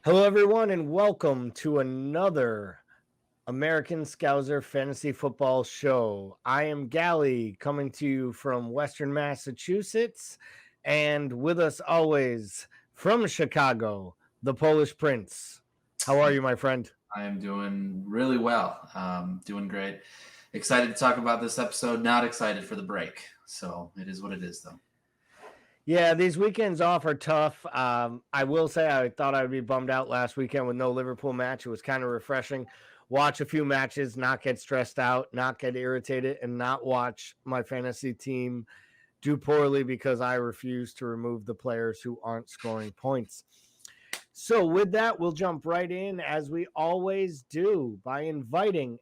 Hello, everyone, and welcome to another American Scouser Fantasy Football Show. I am Gally, coming to you from Western Massachusetts, and with us always from Chicago, the Polish Prince. How are you, my friend? I am doing really well. Doing great. Excited to talk about this episode. Not excited for the break. So it is what it is, though. Yeah, these weekends off are tough. I will say I thought I'd be bummed out last weekend with no Liverpool match. It was kind of refreshing. Watch a few matches, not get stressed out, not get irritated, and not watch my fantasy team do poorly because I refuse to remove the players who aren't scoring points. So, with that, we'll jump right in as we always do by inviting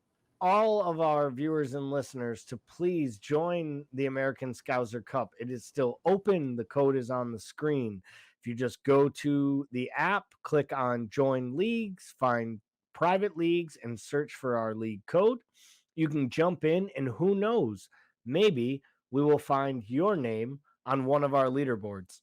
all of our viewers and listeners to please join the American Scouser Cup. It is still open. The code is on the screen. If you just go to the app, click on Join Leagues, find private leagues, and search for our league code, you can jump in, and who knows, maybe we will find your name on one of our leaderboards.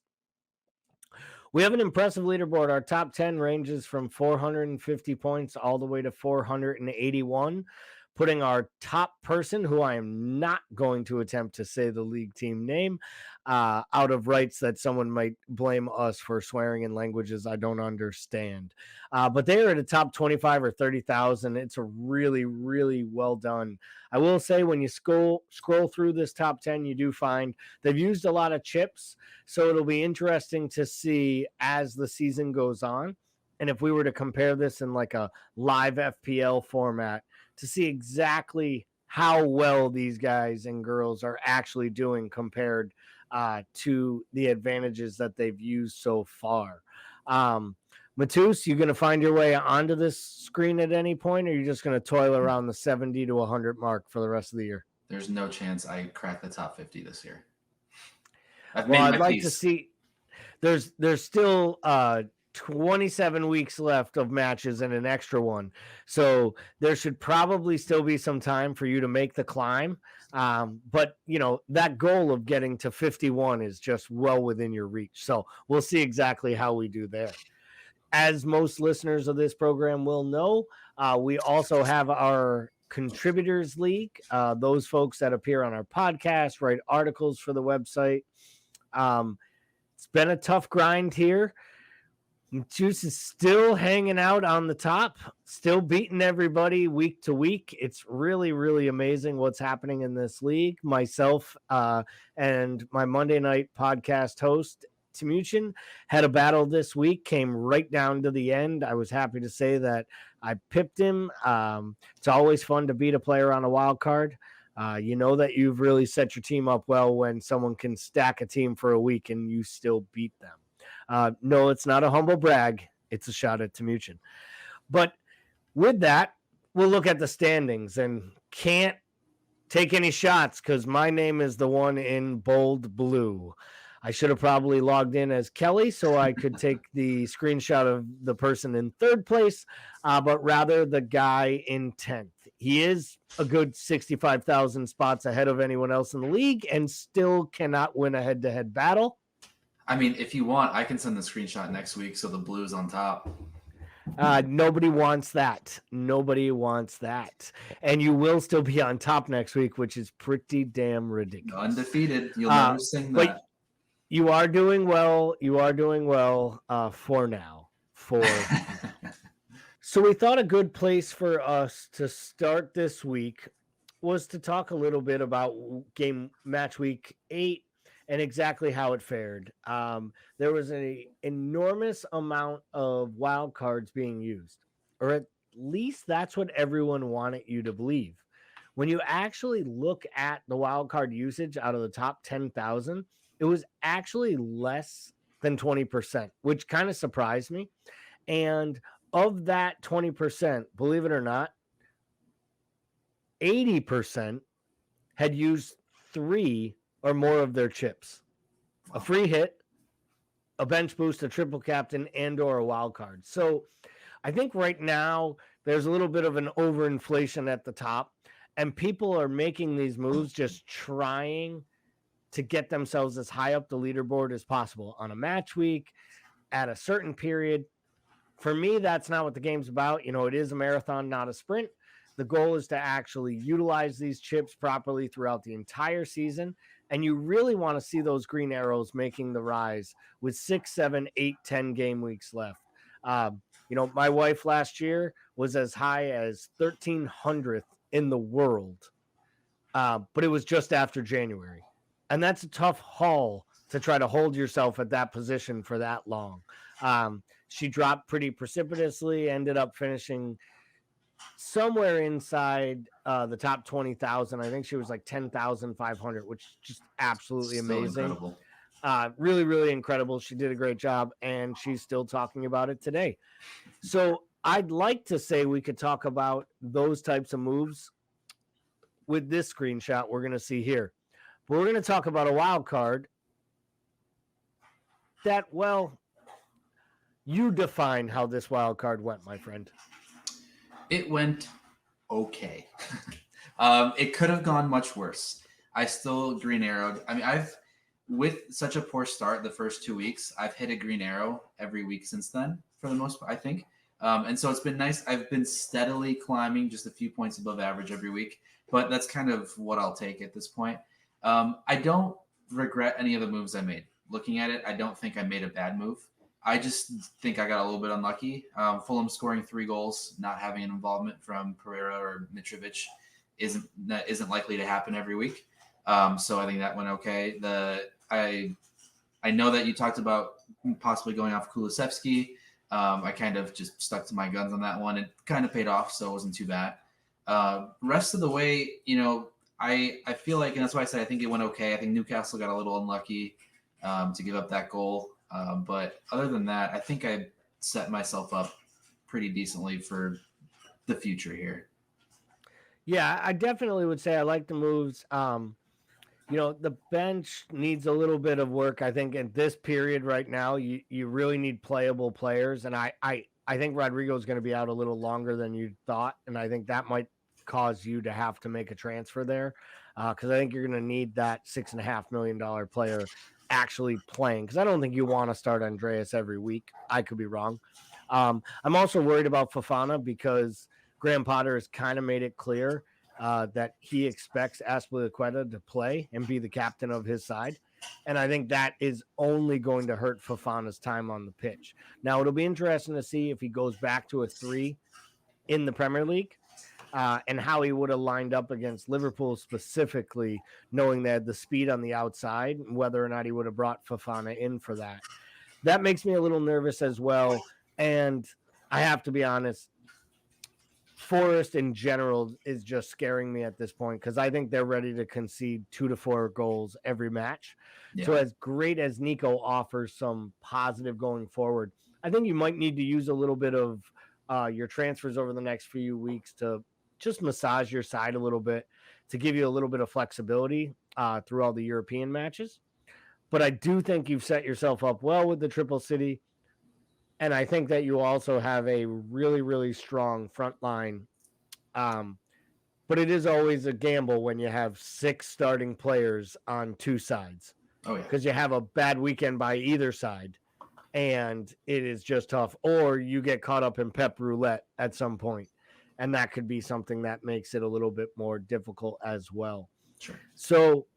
We have an impressive leaderboard. Our top 10 ranges from 450 points all the way to 481, putting our top person, who I am not going to attempt to say the league team name, out of rights that someone might blame us for swearing in languages I don't understand. But they are at a top 25 or 30,000. It's a really, really well done. I will say when you scroll through this top 10, you do find they've used a lot of chips. So it'll be interesting to see as the season goes on. And if we were to compare this in like a live FPL format to see exactly how well these guys and girls are actually doing compared to the advantages that they've used so far. Matus, you going to find your way onto this screen at any point, or are you just going to toil around the 70 to 100 mark for the rest of the year? There's no chance I crack the top 50 this year. I've Well, made I'd my like to peace. see. There's still 27 weeks left of matches and an extra one, so there should probably still be some time for you to make the climb. But you know that goal of getting to 51 is just well within your reach. So we'll see exactly how we do there. As most listeners of this program will know, we also have our contributors league. Those folks that appear on our podcast, write articles for the website. It's been a tough grind here. Juice is still hanging out on the top, still beating everybody week to week. It's really, really amazing what's happening in this league. Myself and my Monday night podcast host, Timuchin, had a battle this week, came right down to the end. I was happy to say that I pipped him. It's always fun to beat a player on a wild card. You know that you've really set your team up well when someone can stack a team for a week and you still beat them. No, it's not a humble brag. It's a shot at Timuchin. But with that, we'll look at the standings and can't take any shots because my name is the one in bold blue. I should have probably logged in as Kelly so I could take the screenshot of the person in third place, but rather the guy in 10th. He is a good 65,000 spots ahead of anyone else in the league and still cannot win a head-to-head battle. I mean, if you want, I can send the screenshot next week so the blue's on top. Nobody wants that. Nobody wants that. And you will still be on top next week, which is pretty damn ridiculous. Undefeated. You'll never sing that. But you are doing well. You are doing well for now. So we thought a good place for us to start this week was to talk a little bit about match week 8 and exactly how it fared. There was an enormous amount of wild cards being used, or at least that's what everyone wanted you to believe. When you actually look at the wild card usage out of the top 10,000, it was actually less than 20%, which kind of surprised me. And of that 20%, believe it or not, 80% had used 3 or more of their chips: a free hit, a bench boost, a triple captain, and or a wild card. So I think right now there's a little bit of an overinflation at the top, and people are making these moves just trying to get themselves as high up the leaderboard as possible on a match week at a certain period. For me, that's not what the game's about. It is a marathon, not a sprint. The goal is to actually utilize these chips properly throughout the entire season. And you really want to see those green arrows making the rise with 6, 7, 8, 10 game weeks left. My wife last year was as high as 1,300th in the world, but it was just after January. And that's a tough haul to try to hold yourself at that position for that long. She dropped pretty precipitously, ended up finishing somewhere inside the top 20,000. I think she was like 10,500, which is just absolutely Still amazing. incredible. Really, really incredible. She did a great job, and she's still talking about it today. So I'd like to say we could talk about those types of moves with this screenshot we're going to see here. But we're going to talk about a wild card that, well, you define how this wild card went, my friend. It went okay. It could have gone much worse. I still green arrowed. I mean, with such a poor start the first 2 weeks, I've hit a green arrow every week since then, for the most part, I think. And so it's been nice. I've been steadily climbing just a few points above average every week, but that's kind of what I'll take at this point. I don't regret any of the moves I made. Looking at it, I don't think I made a bad move. I just think I got a little bit unlucky. Fulham scoring 3 goals, not having an involvement from Pereira or Mitrovic isn't likely to happen every week. So I think that went okay. I know that you talked about possibly going off Kulusevski. I kind of just stuck to my guns on that one. It kind of paid off, so it wasn't too bad. Rest of the way, I feel like, and that's why I said I think it went okay. I think Newcastle got a little unlucky to give up that goal. But other than that, I think I set myself up pretty decently for the future here. Yeah, I definitely would say I like the moves. The bench needs a little bit of work. I think in this period right now, you really need playable players. And I think Rodrigo is going to be out a little longer than you thought. And I think that might cause you to have to make a transfer there. Because I think you're going to need that $6.5 million player actually playing, because I don't think you want to start Andreas every week. I could be wrong. I'm also worried about Fofana because Graham Potter has kind of made it clear that he expects Azpilicueta to play and be the captain of his side. And I think that is only going to hurt Fofana's time on the pitch. Now, it'll be interesting to see if he goes back to a 3 in the Premier League. And how he would have lined up against Liverpool specifically, knowing they had the speed on the outside, whether or not he would have brought Fofana in for that. That makes me a little nervous as well. And I have to be honest, Forest in general is just scaring me at this point because I think they're ready to concede 2 to 4 goals every match. Yeah. So as great as Nico offers some positive going forward, I think you might need to use a little bit of your transfers over the next few weeks to just massage your side a little bit to give you a little bit of flexibility through all the European matches. But I do think you've set yourself up well with the Triple City. And I think that you also have a really, really strong front line. But it is always a gamble when you have 6 starting players on 2 sides. Oh, yeah. Because you have a bad weekend by either side. And it is just tough. Or you get caught up in Pep Roulette at some point. And that could be something that makes it a little bit more difficult as well. Sure. So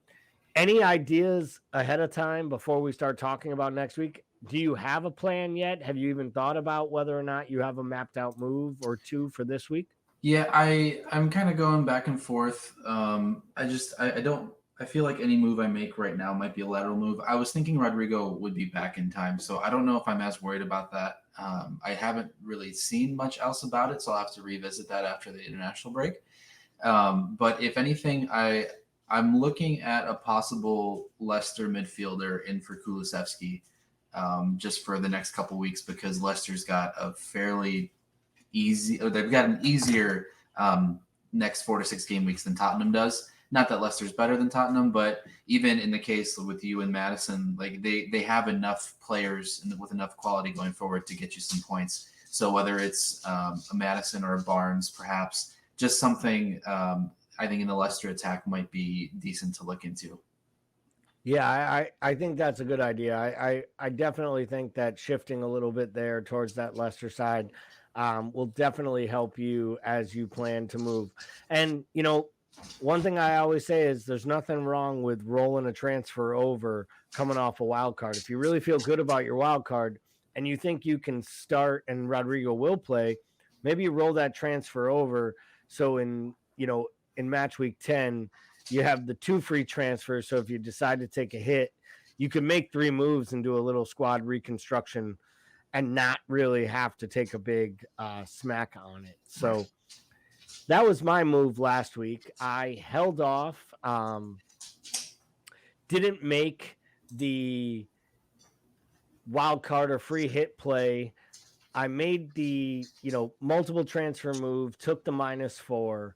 any ideas ahead of time before we start talking about next week? Do you have a plan yet? Have you even thought about whether or not you have a mapped out move or 2 for this week? Yeah, I'm kind of going back and forth. I feel like any move I make right now might be a lateral move. I was thinking Rodrigo would be back in time, so I don't know if I'm as worried about that. I haven't really seen much else about it, so I'll have to revisit that after the international break. But if anything, I'm looking at a possible Leicester midfielder in for Kulusevski just for the next couple weeks because Leicester's got a fairly easy, or they've got an easier next 4 to 6 game weeks than Tottenham does. Not that Leicester's better than Tottenham, but even in the case with you and Madison, like they have enough players with enough quality going forward to get you some points. So whether it's a Madison or a Barnes, perhaps just something I think in the Leicester attack might be decent to look into. Yeah, I think that's a good idea. I definitely think that shifting a little bit there towards that Leicester side will definitely help you as you plan to move. And, one thing I always say is there's nothing wrong with rolling a transfer over coming off a wild card. If you really feel good about your wild card and you think you can start and Rodrigo will play, maybe you roll that transfer over. So in match week 10, you have the 2 free transfers. So if you decide to take a hit, you can make 3 moves and do a little squad reconstruction and not really have to take a big smack on it. Right. So that was my move last week. I held off, didn't make the wild card or free hit play. I made the, multiple transfer move, took the -4,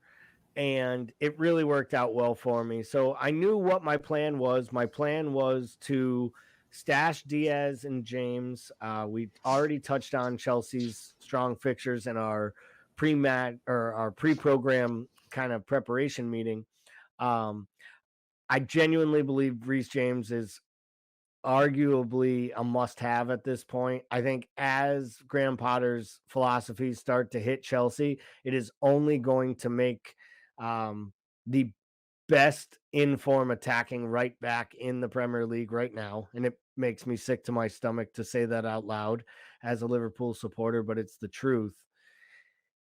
and it really worked out well for me. So I knew what my plan was. My plan was to stash Diaz and James. We already touched on Chelsea's strong fixtures in our pre-match or our pre-program kind of preparation meeting. Um, I genuinely believe Reece James is arguably a must-have at this point. I think as Graham Potter's philosophies start to hit Chelsea, it is only going to make the best in-form attacking right back in the Premier League right now, and it makes me sick to my stomach to say that out loud as a Liverpool supporter, but it's the truth.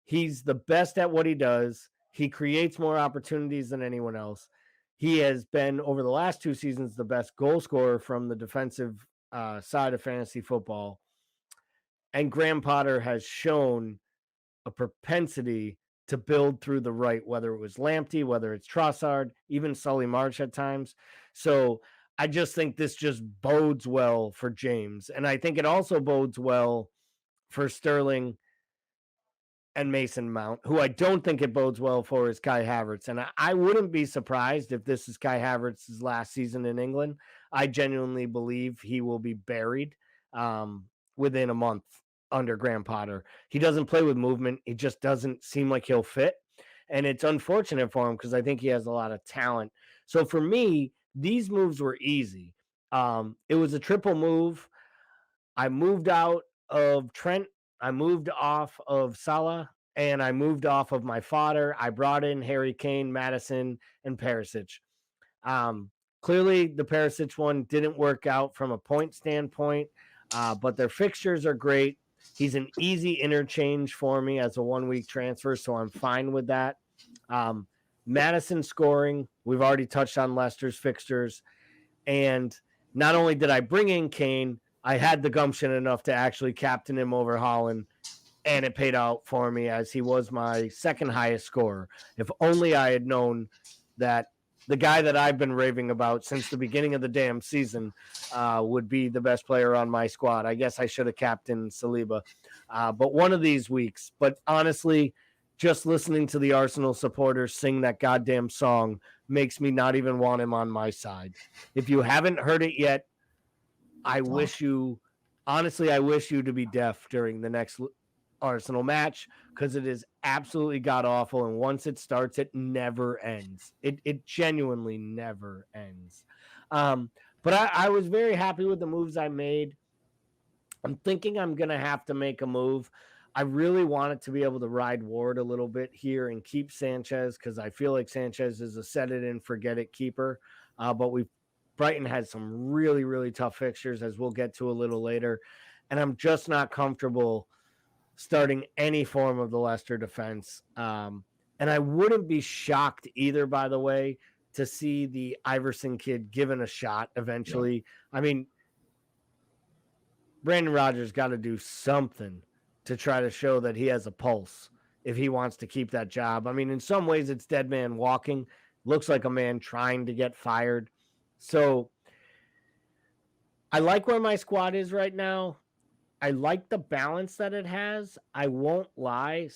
He's the best at what he does. He creates more opportunities than anyone else. He has been, over the last 2 seasons, the best goal scorer from the defensive side of fantasy football. And Graham Potter has shown a propensity to build through the right, whether it was Lamptey, whether it's Trossard, even Sully March at times. So I just think this just bodes well for James. And I think it also bodes well for Sterling and Mason Mount. Who I don't think it bodes well for is Kai Havertz. And I wouldn't be surprised if this is Kai Havertz's last season in England. I genuinely believe he will be buried within a month under Graham Potter. He doesn't play with movement. He just doesn't seem like he'll fit. And it's unfortunate for him because I think he has a lot of talent. So for me, these moves were easy. It was a triple move. I moved out of Trent. I moved off of Salah, and I moved off of my fodder. I brought in Harry Kane, Madison, and Perisic. Clearly, the Perisic one didn't work out from a point standpoint, but their fixtures are great. He's an easy interchange for me as a 1-week transfer, so I'm fine with that. Madison scoring. We've already touched on Leicester's fixtures. And not only did I bring in Kane, I had the gumption enough to actually captain him over Haaland, and it paid out for me as he was my second highest scorer. If only I had known that the guy that I've been raving about since the beginning of the damn season would be the best player on my squad. I guess I should have captained Saliba. But one of these weeks, but honestly, just listening to the Arsenal supporters sing that goddamn song makes me not even want him on my side. If you haven't heard it yet, I wish you to be deaf during the next Arsenal match because it is absolutely god awful. And once it starts, it never ends. It genuinely never ends. But I was very happy with the moves I made. I'm thinking I'm going to have to make a move. I really wanted to be able to ride Ward a little bit here and keep Sanchez because I feel like Sanchez is a set it and forget it keeper. But Brighton had some really, really tough fixtures, as we'll get to a little later. And I'm just not comfortable starting any form of the Leicester defense. And I wouldn't be shocked either, by the way, to see the Iverson kid given a shot eventually. Yeah. I mean, Brandon Rodgers got to do something to try to show that he has a pulse if he wants to keep that job. I mean, in some ways, it's dead man walking. Looks like a man trying to get fired. So I like where my squad is right now. I like the balance that it has. I won't lie.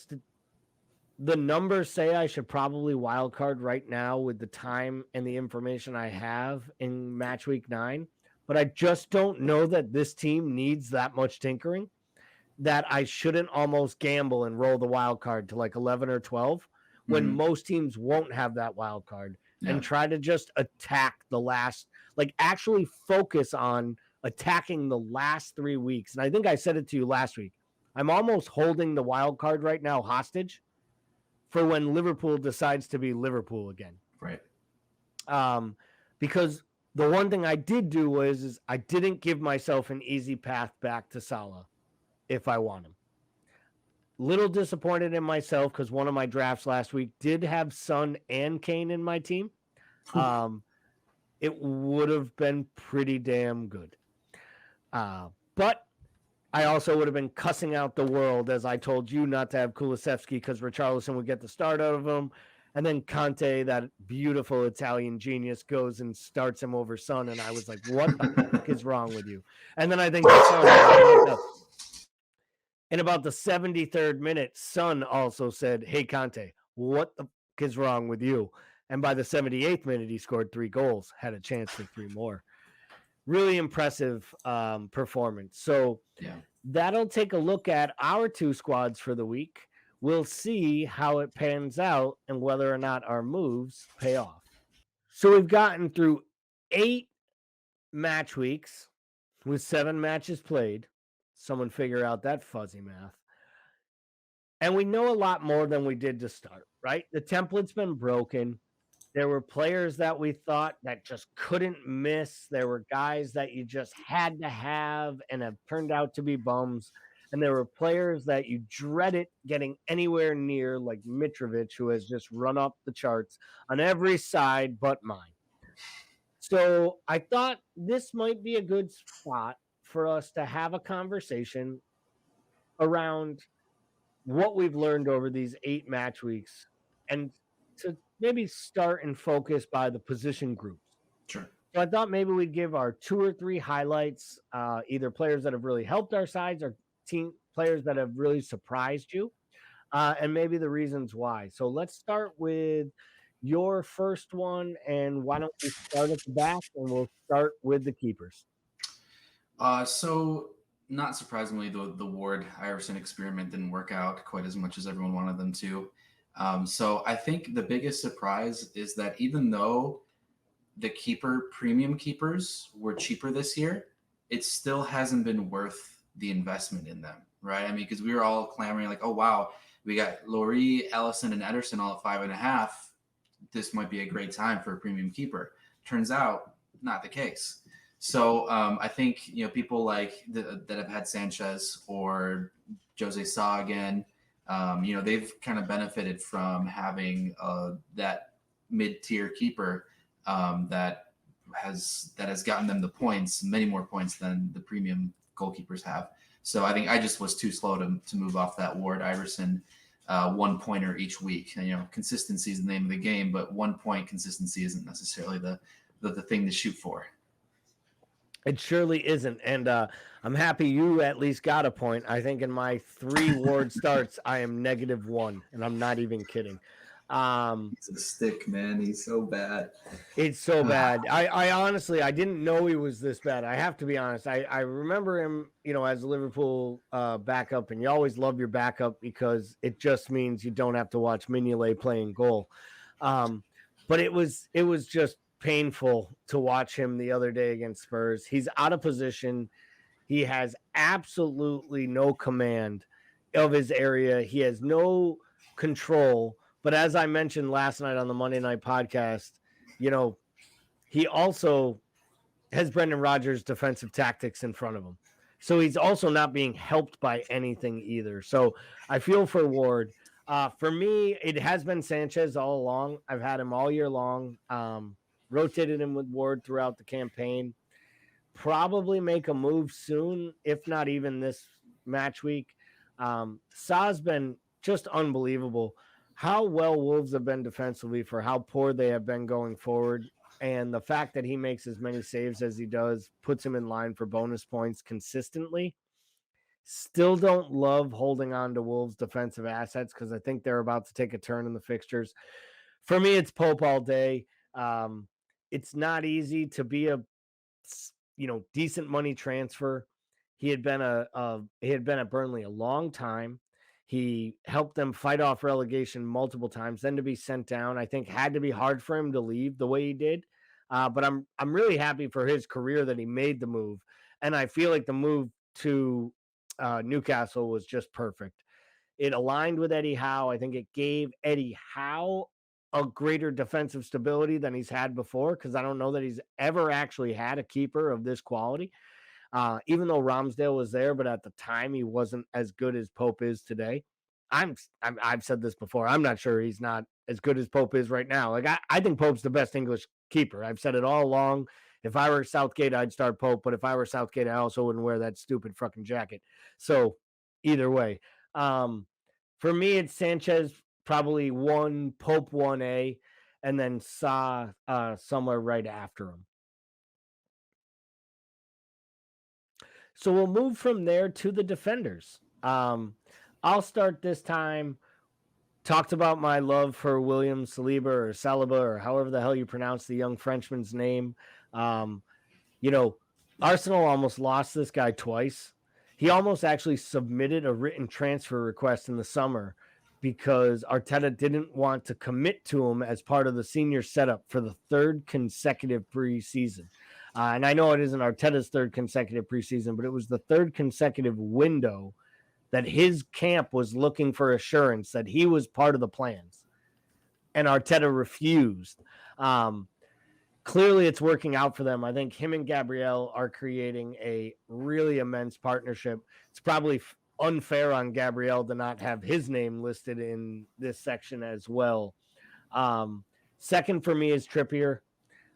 The numbers say I should probably wild card right now with the time and the information I have in match week 9. But I just don't know that this team needs that much tinkering, that I shouldn't almost gamble and roll the wild card to like 11 or 12 when most teams won't have that wild card. Yeah. and try to just attack the last, like actually focus on attacking the last 3 weeks. And I think I said it to you last week. I'm almost holding the wild card right now hostage for when Liverpool decides to be Liverpool again. Right. Because the one thing I did do was I didn't give myself an easy path back to Salah if I want him. Little disappointed in myself because one of my drafts last week did have Son and Kane in my team. It would have been pretty damn good. But I also would have been cussing out the world as I told you not to have Kulusevski because Richarlison would get the start out of him. And then Conte, that beautiful Italian genius, goes and starts him over Son. And I was like, what the fuck is wrong with you? And then I think Son, in about the 73rd minute, Son also said, hey, Conte, what the fuck is wrong with you? And by the 78th minute, he scored 3 goals, had a chance for 3 more. Really impressive performance. So that'll take a look at our 2 squads for the week. We'll see how it pans out and whether or not our moves pay off. So we've gotten through 8 match weeks with 7 matches played. Someone figure out that fuzzy math. And we know a lot more than we did to start, right? The template's been broken. There were players that we thought that just couldn't miss. There were guys that you just had to have and have turned out to be bums. And there were players that you dreaded getting anywhere near, like Mitrovic, who has just run up the charts on every side but mine. So I thought this might be a good spot for us to have a conversation around what we've learned over these 8 match weeks and to maybe start and focus by the position groups. Sure. So I thought maybe we'd give our 2 or 3 highlights, either players that have really helped our sides or team players that have really surprised you, and maybe the reasons why. So let's start with your first one, and why don't we start at the back, and we'll start with the keepers. So not surprisingly, the Ward Iverson experiment didn't work out quite as much as everyone wanted them to. So I think the biggest surprise is that even though the premium keepers were cheaper this year, it still hasn't been worth the investment in them, right? I mean, because we were all clamoring like, oh, wow, we got Laurie, Ellison, and Ederson all at 5.5. This might be a great time for a premium keeper. Turns out, not the case. So I think, people like that have had Sanchez or Jose Sa again, they've kind of benefited from having that mid-tier keeper that has gotten them the points, many more points than the premium goalkeepers have. So I think I just was too slow to move off that Ward Iverson 1-pointer each week. And, consistency is the name of the game, but 1 point consistency isn't necessarily the thing to shoot for. It surely isn't. And I'm happy you at least got a point. I think in my 3 Ward starts, I am -1, and I'm not even kidding. He's a stick, man. He's so bad. It's so bad. I honestly, I didn't know he was this bad. I have to be honest. I remember him, as a Liverpool backup, and you always love your backup because it just means you don't have to watch Mignolet playing goal. But it was just painful to watch him the other day against Spurs. He's out of position. He has absolutely no command of his area. He has no control. But as I mentioned last night on the Monday Night Podcast, he also has Brendan Rodgers' defensive tactics in front of him. So he's also not being helped by anything either. So I feel for Ward. For me, it has been Sanchez all along. I've had him all year long. Rotated him with Ward throughout the campaign. Probably make a move soon, if not even this match week. Sa's been just unbelievable. How well Wolves have been defensively for how poor they have been going forward. And the fact that he makes as many saves as he does puts him in line for bonus points consistently. Still don't love holding on to Wolves' defensive assets because I think they're about to take a turn in the fixtures. For me, it's Pope all day. It's not easy to be a decent money transfer. He had been at Burnley a long time. He helped them fight off relegation multiple times. Then to be sent down, I think had to be hard for him to leave the way he did. But I'm really happy for his career that he made the move, and I feel like the move to Newcastle was just perfect. It aligned with Eddie Howe. I think it gave Eddie Howe a greater defensive stability than he's had before, because I don't know that he's ever actually had a keeper of this quality. Even though Ramsdale was there, but at the time he wasn't as good as Pope is today. I've said this before. I'm not sure he's not as good as Pope is right now. Like I think Pope's the best English keeper. I've said it all along. If I were Southgate, I'd start Pope, but if I were Southgate, I also wouldn't wear that stupid fucking jacket. So either way, for me, it's Sanchez probably 1, Pope 1A, and then Sa somewhere right after him. So we'll move from there to the defenders. I'll start this time. Talked about my love for William Saliba or Saliba or however the hell you pronounce the young Frenchman's name. You know, Arsenal almost lost this guy twice. He almost actually submitted a written transfer request in the summer because Arteta didn't want to commit to him as part of the senior setup for the third consecutive preseason. And I know it isn't Arteta's third consecutive preseason, but it was the third consecutive window that his camp was looking for assurance that he was part of the plans. And Arteta refused. Clearly, it's working out for them. I think him and Gabriel are creating a really immense partnership. It's probably unfair on Gabriel to not have his name listed in this section as well. Second for me is Trippier.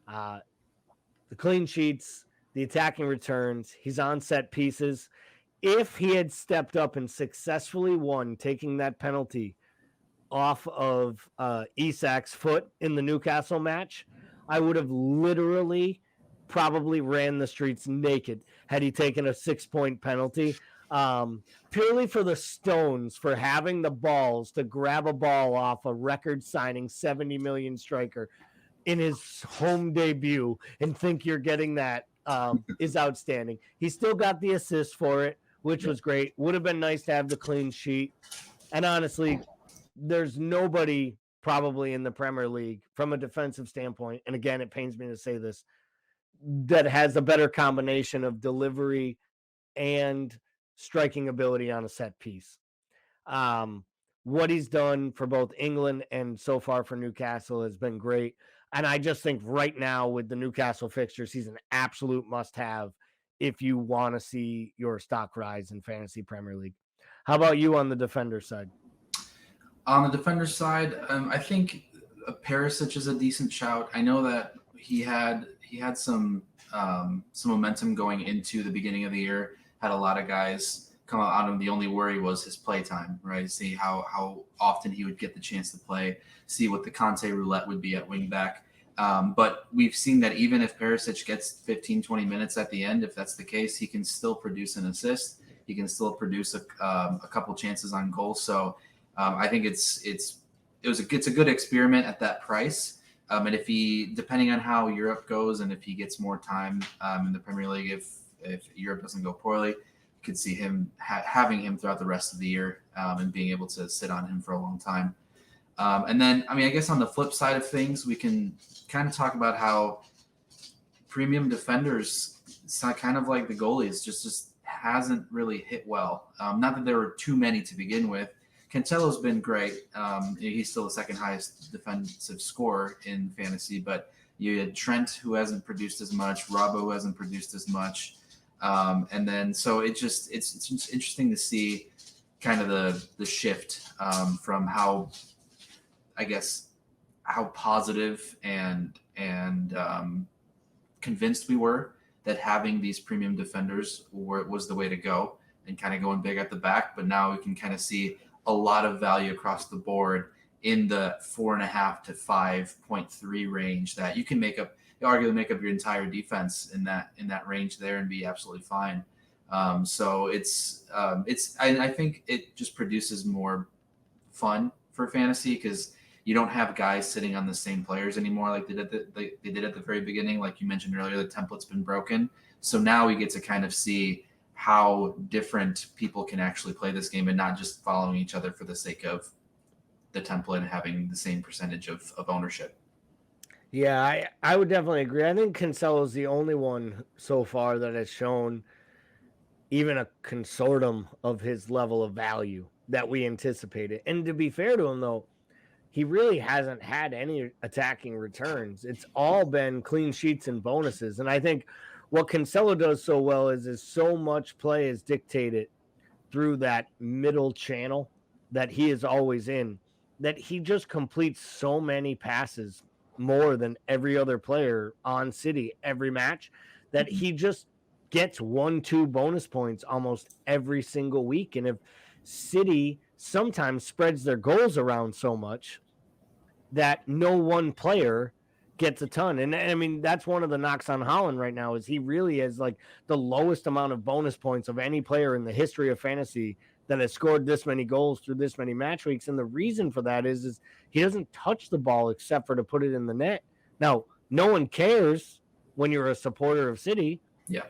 The clean sheets, the attacking returns. He's on set pieces. If he had stepped up and successfully won, taking that penalty off of Isak's foot in the Newcastle match, I would have literally probably ran the streets naked had he taken a 6-point penalty. Purely for the Stones for having the balls to grab a ball off a record-signing 70 million striker in his home debut and think you're getting that is outstanding. He still got the assist for it, which was great. Would have been nice to have the clean sheet. And honestly, there's nobody probably in the Premier League from a defensive standpoint, and again, it pains me to say this, that has a better combination of delivery and striking ability on a set piece. What he's done for both England and so far for Newcastle has been great. And I just think right now with the Newcastle fixtures, he's an absolute must-have if you want to see your stock rise in Fantasy Premier League. How about you on the defender side? On the defender side, I think Perisic is a decent shout. I know that he had some momentum going into the beginning of the year. Had a lot of guys come out on him. The only worry was his play time, right? See how often he would get the chance to play. See what the Conte roulette would be at wing back. But we've seen that even if Perisic gets 15, 20 minutes at the end, if that's the case, he can still produce an assist. He can still produce a couple chances on goal. So I think it's a good experiment at that price. And if he, depending on how Europe goes, and if he gets more time in the Premier League, if Europe doesn't go poorly, you could see him having him throughout the rest of the year and being able to sit on him for a long time. And then, I mean, I guess on the flip side of things, we can kind of talk about how premium defenders, it's not kind of like the goalies, just hasn't really hit well. Not that there were too many to begin with. Cancelo's been great. He's still the second highest defensive scorer in fantasy, but you had Trent, who hasn't produced as much, Robbo, who hasn't produced as much. And then, so it's just interesting to see kind of the shift from how, I guess, how positive and convinced we were that having these premium defenders was the way to go and kind of going big at the back. But now we can kind of see a lot of value across the board in the 4.5 to 5.3 range that you can arguably make up your entire defense in that range there and be absolutely fine. So I think it just produces more fun for fantasy because you don't have guys sitting on the same players anymore like they did at the very beginning. Like you mentioned earlier, the template's been broken. So now we get to kind of see how different people can actually play this game and not just following each other for the sake of the template and having the same percentage of ownership. Yeah, I would definitely agree. I think Cancelo's the only one so far that has shown even a consortium of his level of value that we anticipated. And to be fair to him, though, he really hasn't had any attacking returns. It's all been clean sheets and bonuses. And I think what Cancelo does so well is so much play is dictated through that middle channel that he is always in, that he just completes so many passes more than every other player on City every match, that he just gets 1-2 bonus points almost every single week. And if City sometimes spreads their goals around so much that no one player gets a ton. And I mean, that's one of the knocks on Haaland right now, is he really has like the lowest amount of bonus points of any player in the history of fantasy that has scored this many goals through this many match weeks. And the reason for that is he doesn't touch the ball except for to put it in the net. Now, no one cares when you're a supporter of City,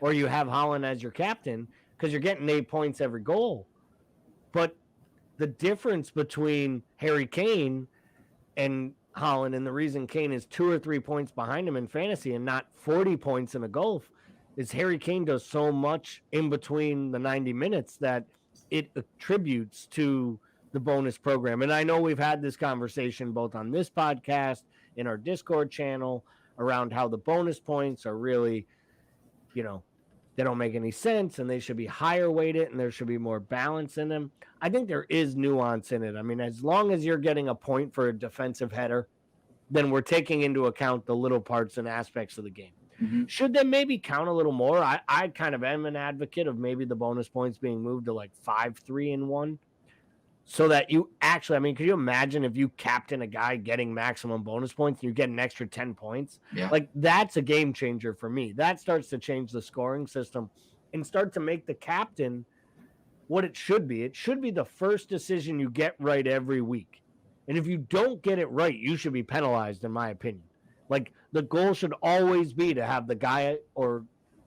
or you have Haaland as your captain, because you're getting 8 points every goal. But the difference between Harry Kane and Haaland, and the reason Kane is 2 or 3 points behind him in fantasy and not 40 points in a golf, is Harry Kane does so much in between the 90 minutes that it attributes to the bonus program. And I know we've had this conversation both on this podcast, in our Discord channel, around how the bonus points are really, they don't make any sense and they should be higher weighted and there should be more balance in them. I think there is nuance in it. I mean, as long as you're getting a point for a defensive header, then we're taking into account the little parts and aspects of the game. Mm-hmm. Should they maybe count a little more? I kind of am an advocate of maybe the bonus points being moved to like 5, 3, and 1. So that you actually, I mean, could you imagine if you captain a guy getting maximum bonus points and you get an extra 10 points? Yeah. Like, that's a game changer for me. That starts to change the scoring system and start to make the captain what it should be. It should be the first decision you get right every week. And if you don't get it right, you should be penalized, in my opinion. Like, the goal should always be to have the guy, or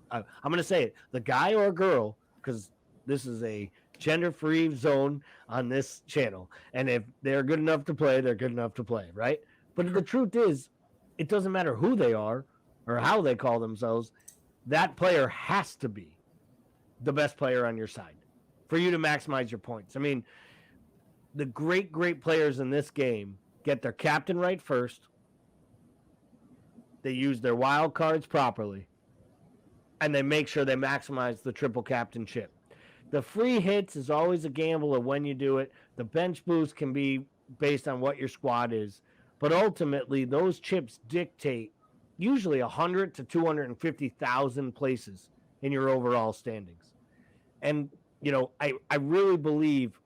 I'm going to say it, the guy or girl, because this is a gender-free zone on this channel. And if they're good enough to play, they're good enough to play, right? But the truth is, it doesn't matter who they are or how they call themselves. That player has to be the best player on your side for you to maximize your points. I mean, the great players in this game get their captain right first. They use their wild cards properly. And they make sure they maximize the triple captainship. The free hits is always a gamble of when you do it. The bench boost can be based on what your squad is. But ultimately, those chips dictate usually 100 to 250,000 places in your overall standings. And, I really believe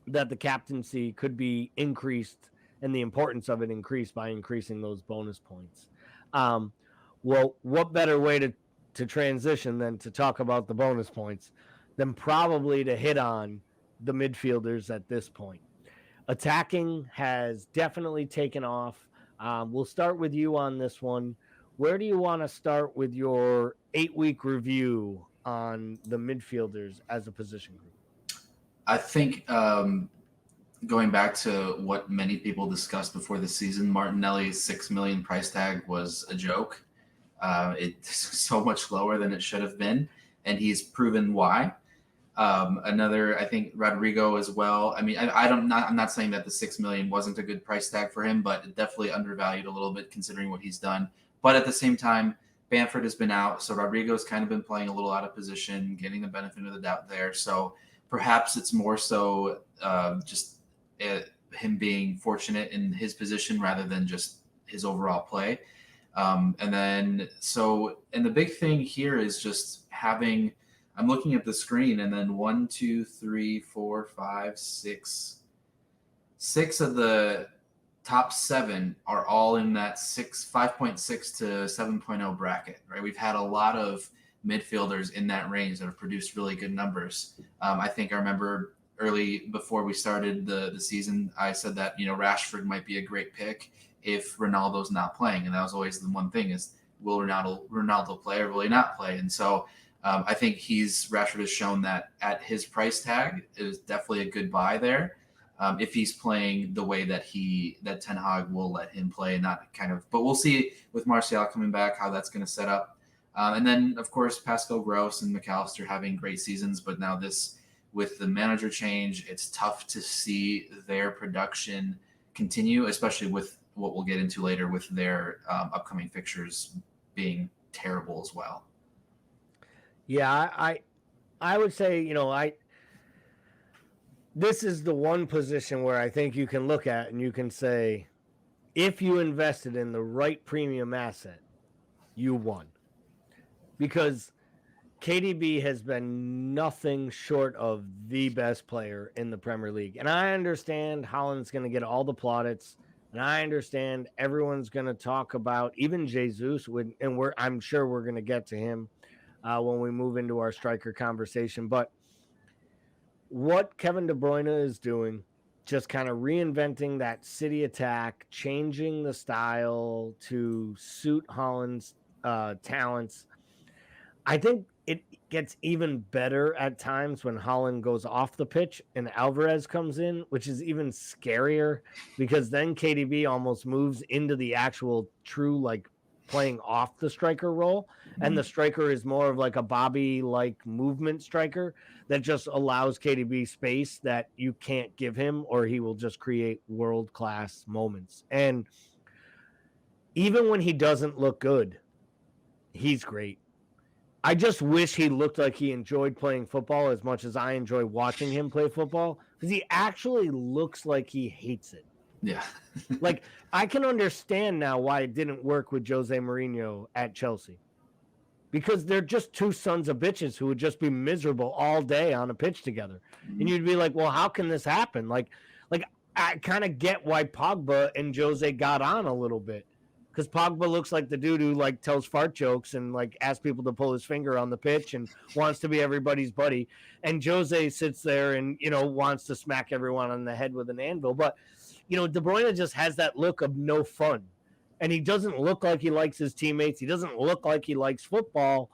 that the captaincy could be increased and the importance of it increased by increasing those bonus points. Well, what better way to transition than to talk about the bonus points than probably to hit on the midfielders at this point. Attacking has definitely taken off. We'll start with you on this one. Where do you want to start with your 8-week review on the midfielders as a position group? I think going back to what many people discussed before the season, Martinelli's $6 million price tag was a joke. It's so much lower than it should have been, and he's proven why. Another, I think Rodrigo as well. I mean, I'm not saying that the $6 million wasn't a good price tag for him, but it definitely undervalued a little bit considering what he's done. But at the same time, Bamford has been out, so Rodrigo's kind of been playing a little out of position, getting the benefit of the doubt there. So perhaps it's more so just him being fortunate in his position rather than just his overall play. And the big thing here is just having. I'm looking at the screen, and then 1, 2, 3, 4, 5, 6 of the top 7 are all in that 5.6 to 7.0 bracket, right? We've had a lot of midfielders in that range that have produced really good numbers. I think I remember early before we started the season, I said that, Rashford might be a great pick if Ronaldo's not playing. And that was always the one thing is, will Ronaldo play or will he not play? And so I think Rashford has shown that at his price tag is definitely a good buy there. If he's playing the way that Ten Hag will let him play, not kind of, but we'll see with Martial coming back how that's going to set up. And then of course Pascal Gross and McAllister having great seasons, but now with the manager change, it's tough to see their production continue, especially with what we'll get into later with their upcoming fixtures being terrible as well. Yeah, I would say, this is the one position where I think you can look at and you can say, if you invested in the right premium asset, you won. Because KDB has been nothing short of the best player in the Premier League. And I understand Haaland's going to get all the plaudits. And I understand everyone's going to talk about even Jesus. And I'm sure we're going to get to him when we move into our striker conversation. But what Kevin De Bruyne is doing, just kind of reinventing that City attack, changing the style to suit Haaland's talents. I think it gets even better at times when Haaland goes off the pitch and Alvarez comes in, which is even scarier because then KDB almost moves into the actual true, like, playing off the striker role. And the striker is more of like a Bobby-like movement striker that just allows KDB space that you can't give him, or he will just create world-class moments. And even when he doesn't look good, he's great. I just wish he looked like he enjoyed playing football as much as I enjoy watching him play football, because he actually looks like he hates it. Yeah. Like, I can understand now why it didn't work with Jose Mourinho at Chelsea, because they're just two sons of bitches who would just be miserable all day on a pitch together. And you'd be like, well, how can this happen? Like I kind of get why Pogba and Jose got on a little bit, because Pogba looks like the dude who like tells fart jokes and like asks people to pull his finger on the pitch and wants to be everybody's buddy. And Jose sits there and, wants to smack everyone on the head with an anvil. But, De Bruyne just has that look of no fun. And he doesn't look like he likes his teammates. He doesn't look like he likes football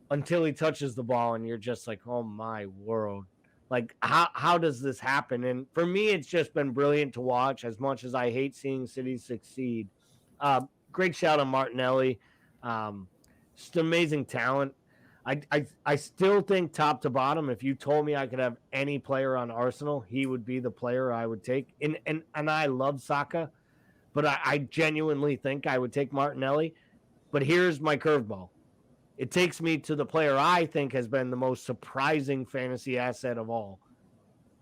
until he touches the ball. And you're just like, oh my world. Like, how does this happen? And for me, it's just been brilliant to watch, as much as I hate seeing City succeed. Great shout on Martinelli. Just amazing talent. I still think top to bottom, if you told me I could have any player on Arsenal, he would be the player I would take. And I love Saka, but I genuinely think I would take Martinelli. But here's my curveball. It takes me to the player I think has been the most surprising fantasy asset of all.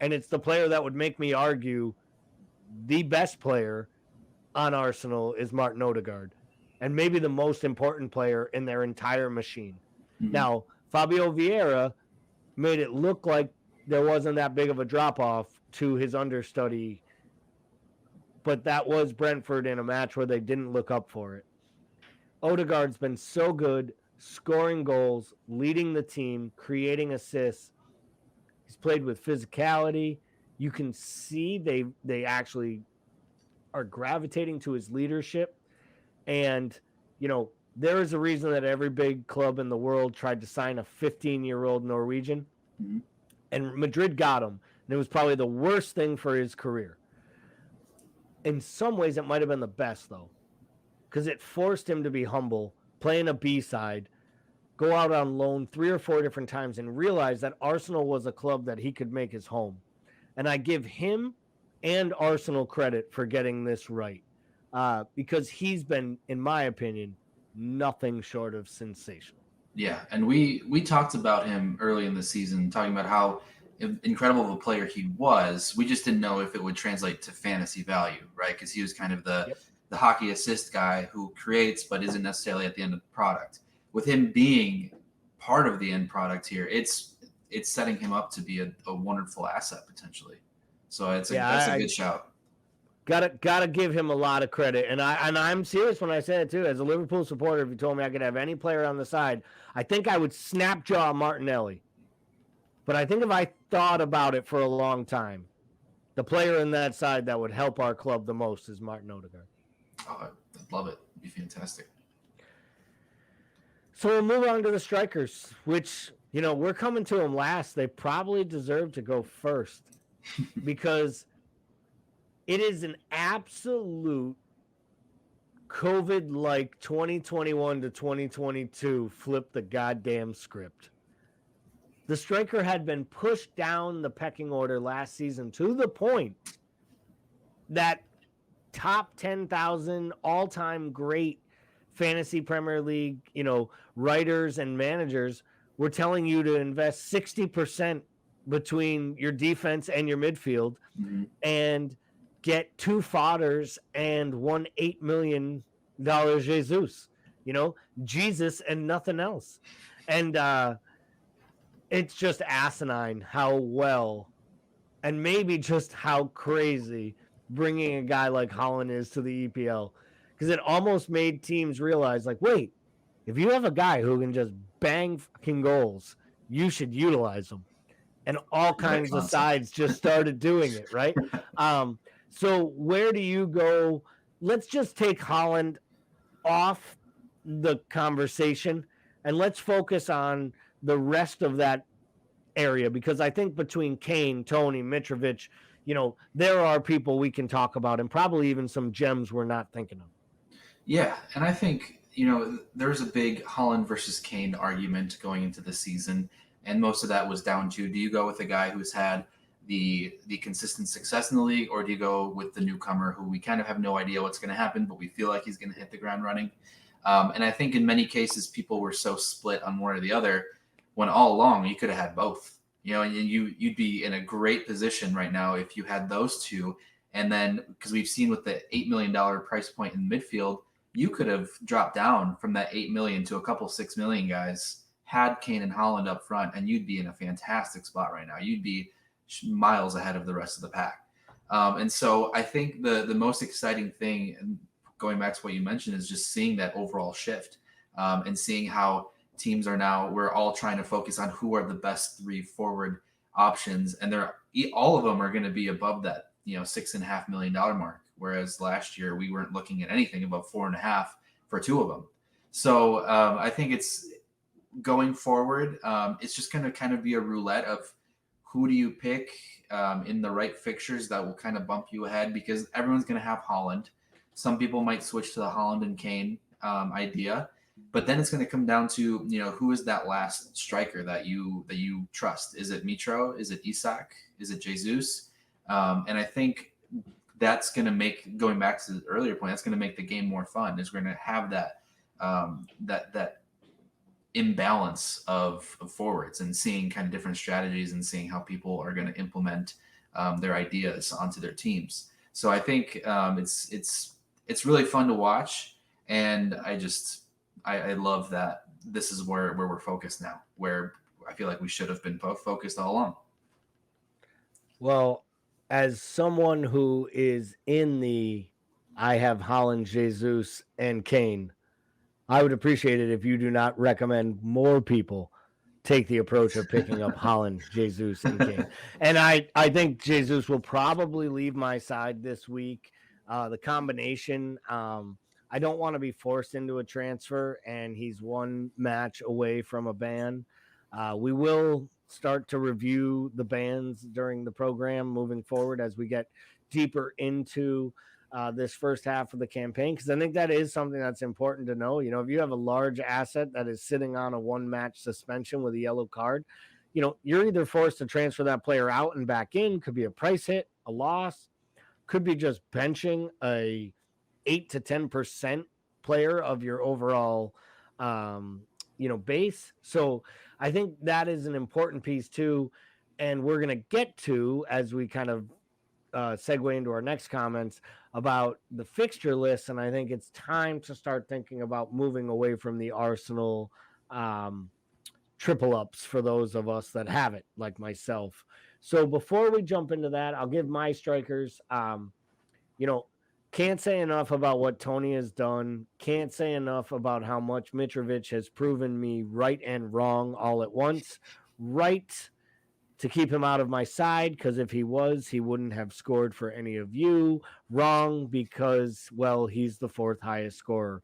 And it's the player that would make me argue the best player on Arsenal is Martin Odegaard, and maybe the most important player in their entire machine. Mm-hmm. Now, Fabio Vieira made it look like there wasn't that big of a drop-off to his understudy, but that was Brentford in a match where they didn't look up for it. Odegaard's been so good, scoring goals, leading the team, creating assists. He's played with physicality. You can see they actually are gravitating to his leadership. And, there is a reason that every big club in the world tried to sign a 15-year-old Norwegian. Mm-hmm. And Madrid got him. And it was probably the worst thing for his career. In some ways, it might have been the best, though, because it forced him to be humble, play in a B-side, go out on loan 3 or 4 different times, and realize that Arsenal was a club that he could make his home. And I give him and Arsenal credit for getting this right, because he's been, in my opinion, nothing short of sensational. Yeah, and we talked about him early in the season, talking about how incredible of a player he was. We just didn't know if it would translate to fantasy value, right? Because he was kind of the hockey assist guy who creates but isn't necessarily at the end of the product. With him being part of the end product here, it's setting him up to be a wonderful asset potentially. So that's a good shout. Gotta give him a lot of credit, and I'm serious when I say it too. As a Liverpool supporter, if you told me I could have any player on the side, I think I would snapjaw Martinelli. But I think if I thought about it for a long time, the player in that side that would help our club the most is Martin Odegaard. Oh, I'd love it. It'd be fantastic. So we'll move on to the strikers, which, we're coming to them last. They probably deserve to go first because it is an absolute COVID-like 2021 to 2022 flip the goddamn script. The striker had been pushed down the pecking order last season to the point that top 10,000 all-time great fantasy Premier League, writers and managers were telling you to invest 60% between your defense and your midfield and get 2 fodders and one $8 million Jesus, Jesus and nothing else. And it's just asinine how well and maybe just how crazy bringing a guy like Haaland is to the EPL, because it almost made teams realize, like, wait, if you have a guy who can just bang fucking goals, you should utilize him. And all kinds of sides just started doing it, right? So where do you go? Let's just take Haaland off the conversation and let's focus on the rest of that area, because I think between Kane, Tony, Mitrovic, there are people we can talk about and probably even some gems we're not thinking of. Yeah, and I think, there's a big Haaland versus Kane argument going into the season, and most of that was down to, do you go with a guy who's had the consistent success in the league, or do you go with the newcomer who we kind of have no idea what's going to happen, but we feel like he's going to hit the ground running? And I think in many cases people were so split on one or the other when all along you could have had both. And you'd be in a great position right now if you had those two. And then, because we've seen with the $8 million price point in midfield, you could have dropped down from that $8 million to a couple $6 million guys, had Kane and Haaland up front, and you'd be in a fantastic spot right now. You'd be miles ahead of the rest of the pack. And so I think the most exciting thing, going back to what you mentioned, is just seeing that overall shift and seeing how teams are now, we're all trying to focus on who are the best 3 forward options, and all of them are going to be above that $6.5 million mark, whereas last year we weren't looking at anything above 4.5 for 2 of them. So I think it's going forward, it's just going to kind of be a roulette of who do you pick in the right fixtures that will kind of bump you ahead, because everyone's going to have Haaland. Some people might switch to the Haaland and Kane idea. But then it's going to come down to, who is that last striker that you trust? Is it Mitro? Is it Isak? Is it Jesus? And I think that's going to make, going back to the earlier point, that's going to make the game more fun. Is we're going to have that that imbalance of forwards and seeing kind of different strategies and seeing how people are going to implement their ideas onto their teams. So I think it's really fun to watch, and I love that this is where we're focused now, where I feel like we should have been focused all along. Well, as someone who is in the I have Haaland, Jesus, and Kane, I would appreciate it if you do not recommend more people take the approach of picking up Haaland, Jesus, and Kane. And I think Jesus will probably leave my side this week. The combination, I don't want to be forced into a transfer, and he's 1 match away from a ban. We will start to review the bans during the program moving forward as we get deeper into this first half of the campaign, because I think that is something that's important to know. If you have a large asset that is sitting on a 1-match suspension with a yellow card, you're either forced to transfer that player out and back in. Could be a price hit, a loss, could be just benching a 8 to 10% player of your overall, base. So I think that is an important piece too. And we're going to get to, as we kind of segue into our next comments about the fixture list. And I think it's time to start thinking about moving away from the Arsenal triple ups for those of us that have it, like myself. So before we jump into that, I'll give my strikers. Can't say enough about what Tony has done. Can't say enough about how much Mitrovic has proven me right and wrong all at once. Right to keep him out of my side, because if he was, he wouldn't have scored for any of you. Wrong because, well, he's the 4th highest scorer.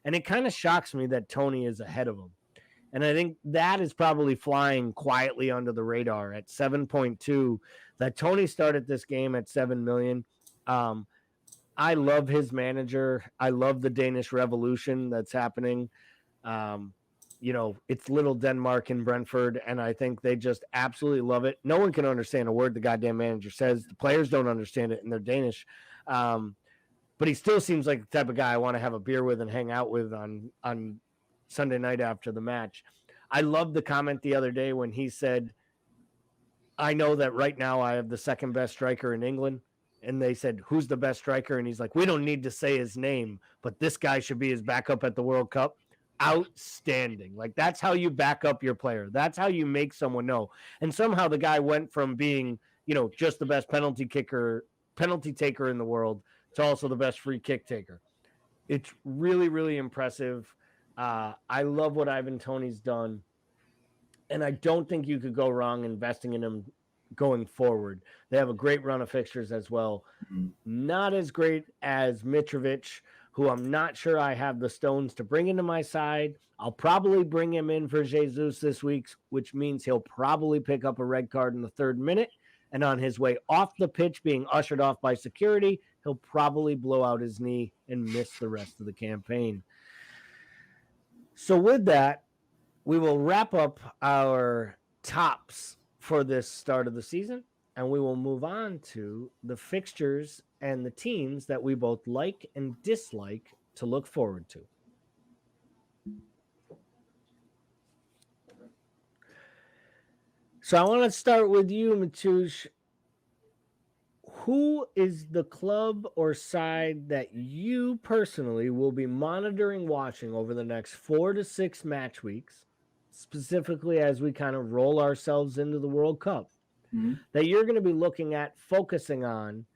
And it kind of shocks me that Tony is ahead of him. And I think that is probably flying quietly under the radar at 7.2. That Tony started this game at 7 million. I love his manager. I love the Danish Revolution that's happening. Um, it's little Denmark and Brentford, and I think they just absolutely love it. No one can understand a word the goddamn manager says. The players don't understand it, and they're Danish. But he still seems like the type of guy I want to have a beer with and hang out with on Sunday night after the match. I loved the comment the other day when he said, I know that right now I have the second best striker in England. And they said, who's the best striker? And he's like, we don't need to say his name, but this guy should be his backup at the World Cup. Outstanding. Like, that's how you back up your player. That's how you make someone know. And somehow the guy went from being, just the best penalty taker in the world to also the best free kick taker. It's really, really impressive. I love what Ivan Toney's done. And I don't think you could go wrong investing in him going forward. They have a great run of fixtures as well. Mm-hmm. Not as great as Mitrovic, who I'm not sure I have the stones to bring into my side. I'll probably bring him in for Jesus this week, which means he'll probably pick up a red card in the 3rd minute. And on his way off the pitch, being ushered off by security, he'll probably blow out his knee and miss the rest of the campaign. So with that, we will wrap up our tops for this start of the season, and we will move on to the fixtures and the teams that we both like and dislike to look forward to. So I want to start with you, Matush. Who is the club or side that you personally will be monitoring, watching over the next 4 to 6 match weeks, specifically as we kind of roll ourselves into the World Cup, that you're going to be looking at, focusing on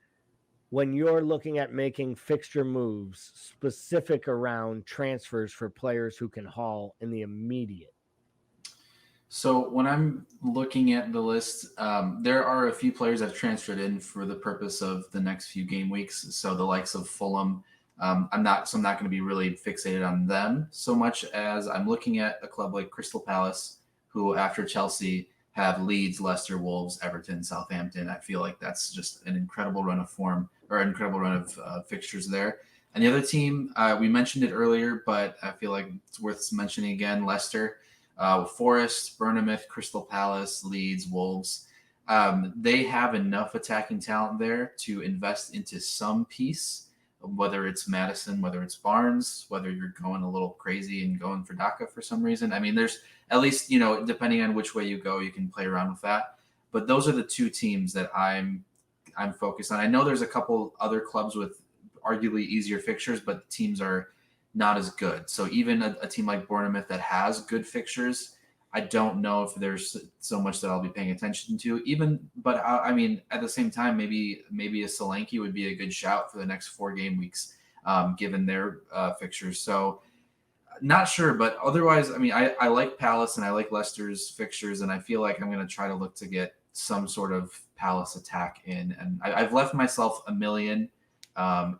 when you're looking at making fixture moves specific around transfers for players who can haul in the immediate? So when I'm looking at the list, there are a few players that have transferred in for the purpose of the next few game weeks. So the likes of Fulham, I'm not going to be really fixated on them so much as I'm looking at a club like Crystal Palace, who after Chelsea have Leeds, Leicester, Wolves, Everton, Southampton. I feel like that's just an incredible run of form or an incredible run of fixtures there. And the other team, we mentioned it earlier, but I feel like it's worth mentioning again, Leicester. Forest, Bournemouth, Crystal Palace, Leeds, Wolves. They have enough attacking talent there to invest into some piece, whether it's Madison, whether it's Barnes, whether you're going a little crazy and going for Daka for some reason. I mean, there's at least, depending on which way you go, you can play around with that. But those are the two teams that I'm focused on. I know there's a couple other clubs with arguably easier fixtures, but the teams are not as good. So even a team like Bournemouth that has good fixtures, I don't know if there's so much that I'll be paying attention to. But I mean, at the same time, maybe a Solanke would be a good shout for the next 4 game weeks, given their fixtures. So not sure, but otherwise, I mean, I like Palace and I like Leicester's fixtures, and I feel like I'm going to try to look to get some sort of Palace attack in. And I've left myself $1 million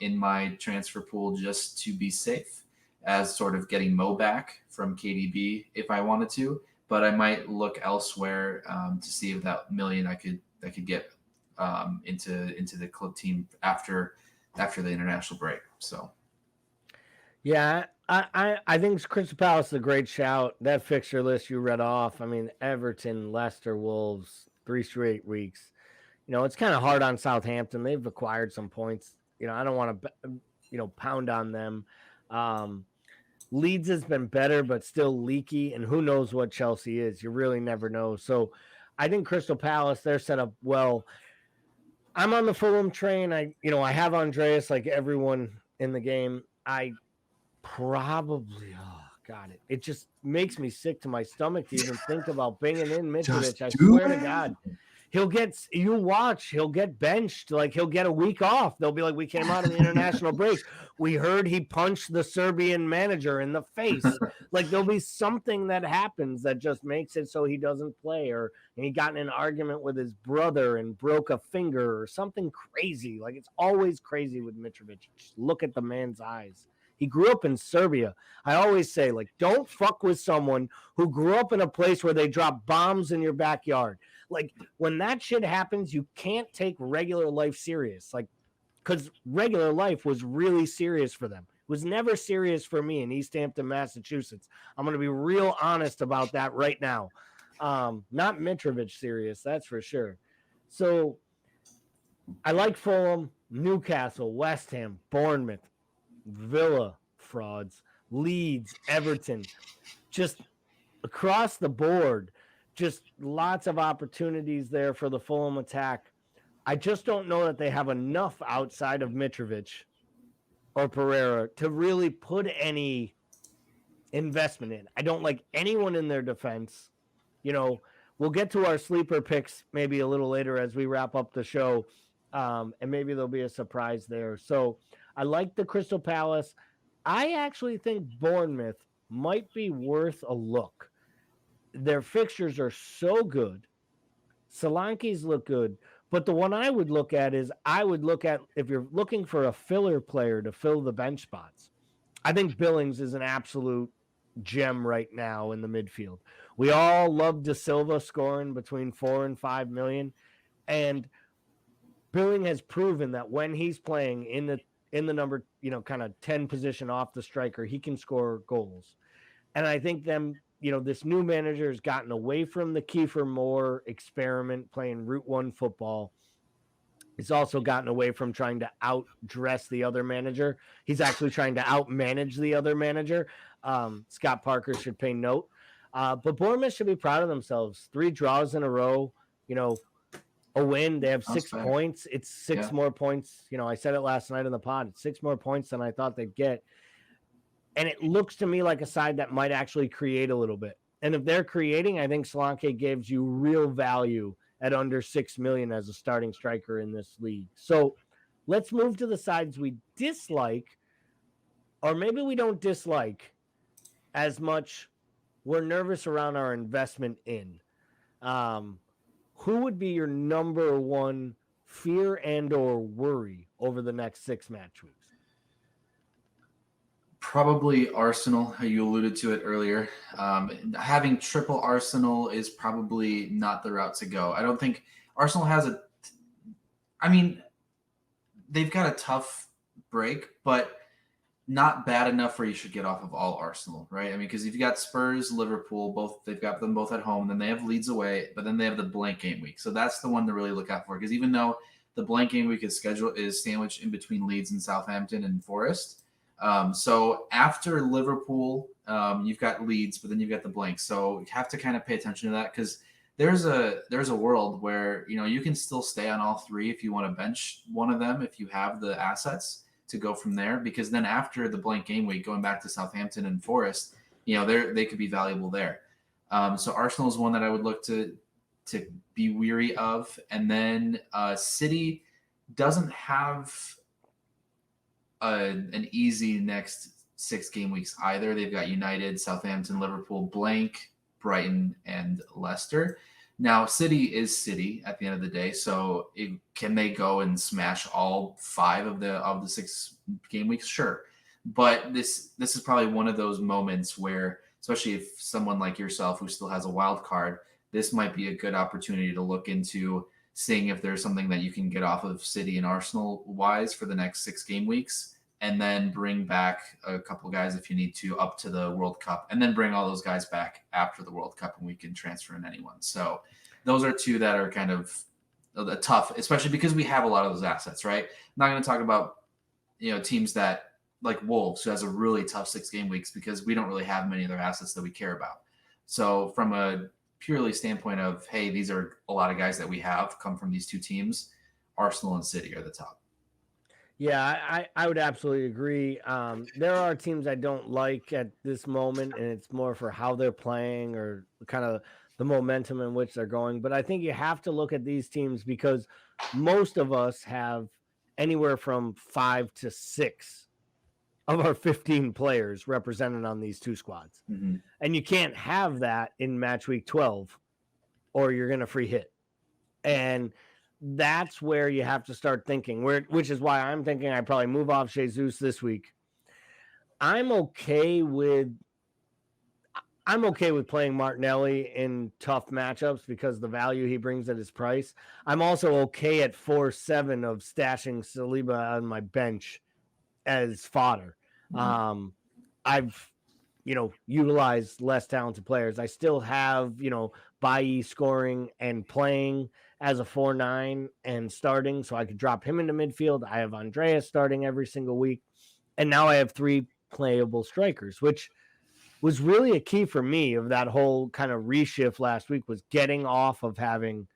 in my transfer pool just to be safe, as sort of getting Mo back from KDB if I wanted to, but I might look elsewhere to see if that $1 million I could get into the club team after the international break. So, yeah, I think Crystal Palace is a great shout. That fixture list you read off, I mean, Everton, Leicester, Wolves, 3 straight weeks. It's kind of hard on Southampton. They've acquired some points. I don't want to, pound on them. Leeds has been better, but still leaky, and who knows what Chelsea is. You really never know. So I think Crystal Palace, they're set up well. I'm on the Fulham train. I have Andreas like everyone in the game. I probably, it just makes me sick to my stomach to even think about bringing in Mitrovic. I swear to God. He'll get benched. Like, he'll get a week off. They'll be like, we came out of the international break. We heard he punched the Serbian manager in the face. Like, there'll be something that happens that just makes it so he doesn't play, or he got in an argument with his brother and broke a finger or something crazy. Like, it's always crazy with Mitrovic. Just look at the man's eyes. He grew up in Serbia. I always say, like, don't fuck with someone who grew up in a place where they drop bombs in your backyard. Like, when that shit happens, you can't take regular life serious. Like, because regular life was really serious for them. It was never serious for me in East Hampton, Massachusetts. I'm going to be real honest about that right now. Not Mitrovic serious, that's for sure. So I like Fulham, Newcastle, West Ham, Bournemouth, Villa, frauds, Leeds, Everton, just across the board, just lots of opportunities there for the Fulham attack. I just don't know that they have enough outside of Mitrovic or Pereira to really put any investment in. I don't like anyone in their defense. You know, we'll get to our sleeper picks maybe a little later as we wrap up the show, and maybe there'll be a surprise there. So I like the Crystal Palace. I actually think Bournemouth might be worth a look. Their fixtures are so good. Solanke's look good. But the one I would look at is if you're looking for a filler player to fill the bench spots, I think Billings is an absolute gem right now in the midfield. We all love De Silva scoring between 4 and 5 million. And Billing has proven that when he's playing in the number, kind of 10 position off the striker, he can score goals. And I think this new manager has gotten away from the Kiefer Moore experiment playing Route 1 football. He's also gotten away from trying to outdress the other manager. He's actually trying to outmanage the other manager. Scott Parker should pay note. But Bournemouth should be proud of themselves. 3 draws in a row, a win. They have 6 points. It's 6 more points. I said it last night in the pod. It's 6 more points than I thought they'd get. And it looks to me like a side that might actually create a little bit. And if they're creating, I think Solanke gives you real value at under 6 million as a starting striker in this league. So let's move to the sides we dislike, or maybe we don't dislike as much. We're nervous around our investment in. Who would be your number one fear and or worry over the next 6 match weeks? Probably Arsenal. You alluded to it earlier. Having triple Arsenal is probably not the route to go. I don't think Arsenal has they've got a tough break, but not bad enough where you should get off of all Arsenal, right? because you've got Spurs, Liverpool, they've got them both at home, then they have Leeds away, but then they have the blank game week. So that's the one to really look out for, because even though the blank game week is sandwiched in between Leeds and Southampton and Forest. So after Liverpool, you've got Leeds, but then you've got the blank. So you have to kind of pay attention to that, because there's a world where, you can still stay on all 3 if you want to bench one of them, if you have the assets to go from there, because then after the blank game week, going back to Southampton and Forest, they could be valuable there. So Arsenal is one that I would look to be weary of. And then City doesn't have an easy next 6 game weeks either. They've got United, Southampton, Liverpool, blank, Brighton, and Leicester. Now, City is City at the end of the day, so can they go and smash all 5 of the 6 game weeks? Sure, but this is probably one of those moments where, especially if someone like yourself who still has a wild card, this might be a good opportunity to look into seeing if there's something that you can get off of City and Arsenal wise for the next 6 game weeks, and then bring back a couple guys if you need to up to the World Cup, and then bring all those guys back after the World Cup, and we can transfer in anyone. So those are 2 that are kind of tough, especially because we have a lot of those assets, right? I'm not going to talk about, teams that like Wolves, who has a really tough 6 game weeks, because we don't really have many other assets that we care about. So from a purely standpoint of, hey, these are a lot of guys that we have come from these 2 teams, Arsenal and City are the top. Yeah, I would absolutely agree. There are teams I don't like at this moment, and it's more for how they're playing or kind of the momentum in which they're going. But I think you have to look at these teams because most of us have anywhere from 5 to 6 of our 15 players represented on these 2 squads. Mm-hmm. And you can't have that in match week 12 or you're going to free hit. And that's where you have to start thinking, which is why I'm thinking I probably move off Jesus this week. I'm okay with playing Martinelli in tough matchups because the value he brings at his price. I'm also okay at 4-7 of stashing Saliba on my bench as fodder. I've utilized less talented players. I still have, Bailly scoring and playing as a 4-9 and starting, so I could drop him into midfield. I have Andreas starting every single week. And now I have 3 playable strikers, which was really a key for me of that whole kind of reshift last week, was getting off of having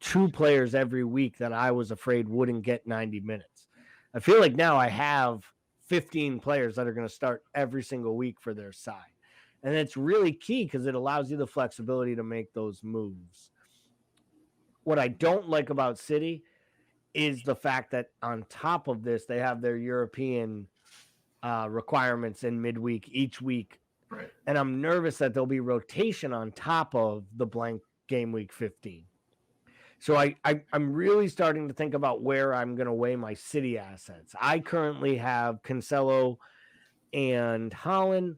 2 players every week that I was afraid wouldn't get 90 minutes. I feel like now I have 15 players that are going to start every single week for their side. And it's really key because it allows you the flexibility to make those moves. What I don't like about City is the fact that on top of this, they have their European requirements in midweek each week. Right. And I'm nervous that there'll be rotation on top of the blank game week 15. So I'm really starting to think about where I'm going to weigh my City assets. I currently have Cancelo and Haaland.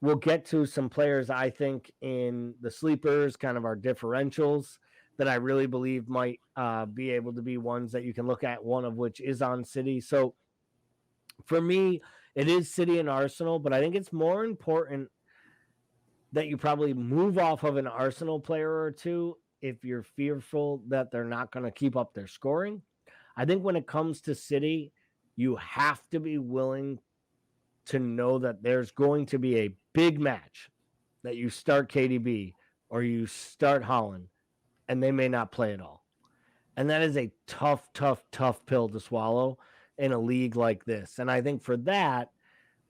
We'll get to some players, I think, in the sleepers, kind of our differentials, that I really believe might be able to be ones that you can look at, one of which is on City. So for me, it is City and Arsenal, but I think it's more important that you probably move off of an Arsenal player or two if you're fearful that they're not going to keep up their scoring. I think when it comes to City, you have to be willing to know that there's going to be a big match that you start KDB or you start Haaland, and they may not play at all. And that is a tough pill to swallow in a league like this. And I think for that,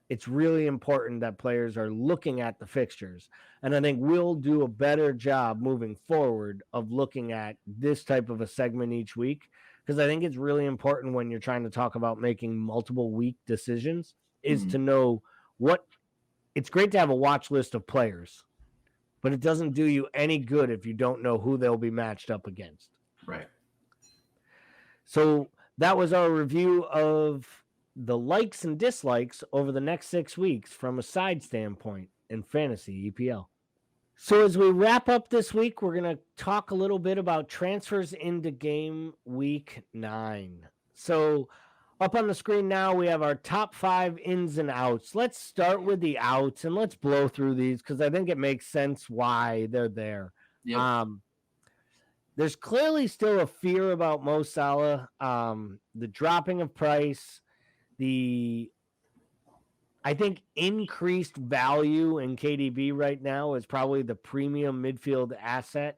it's really important that players are looking at the fixtures. And I think we'll do a better job moving forward of looking at this type of a segment each week, because I think it's really important when you're trying to talk about making multiple week decisions is to know what – it's great to have a watch list of players, but it doesn't do you any good if you don't know who they'll be matched up against. Right. So that was our review of the likes and dislikes over the next 6 weeks from a side standpoint in fantasy EPL. So as we wrap up this week, we're going to talk a little bit about transfers into game week 9. So up on the screen now, we have our top 5 ins and outs. Let's start with the outs and let's blow through these because I think it makes sense why they're there. Yep. There's clearly still a fear about Mo Salah, the dropping of price, I think increased value in KDB right now is probably the premium midfield asset,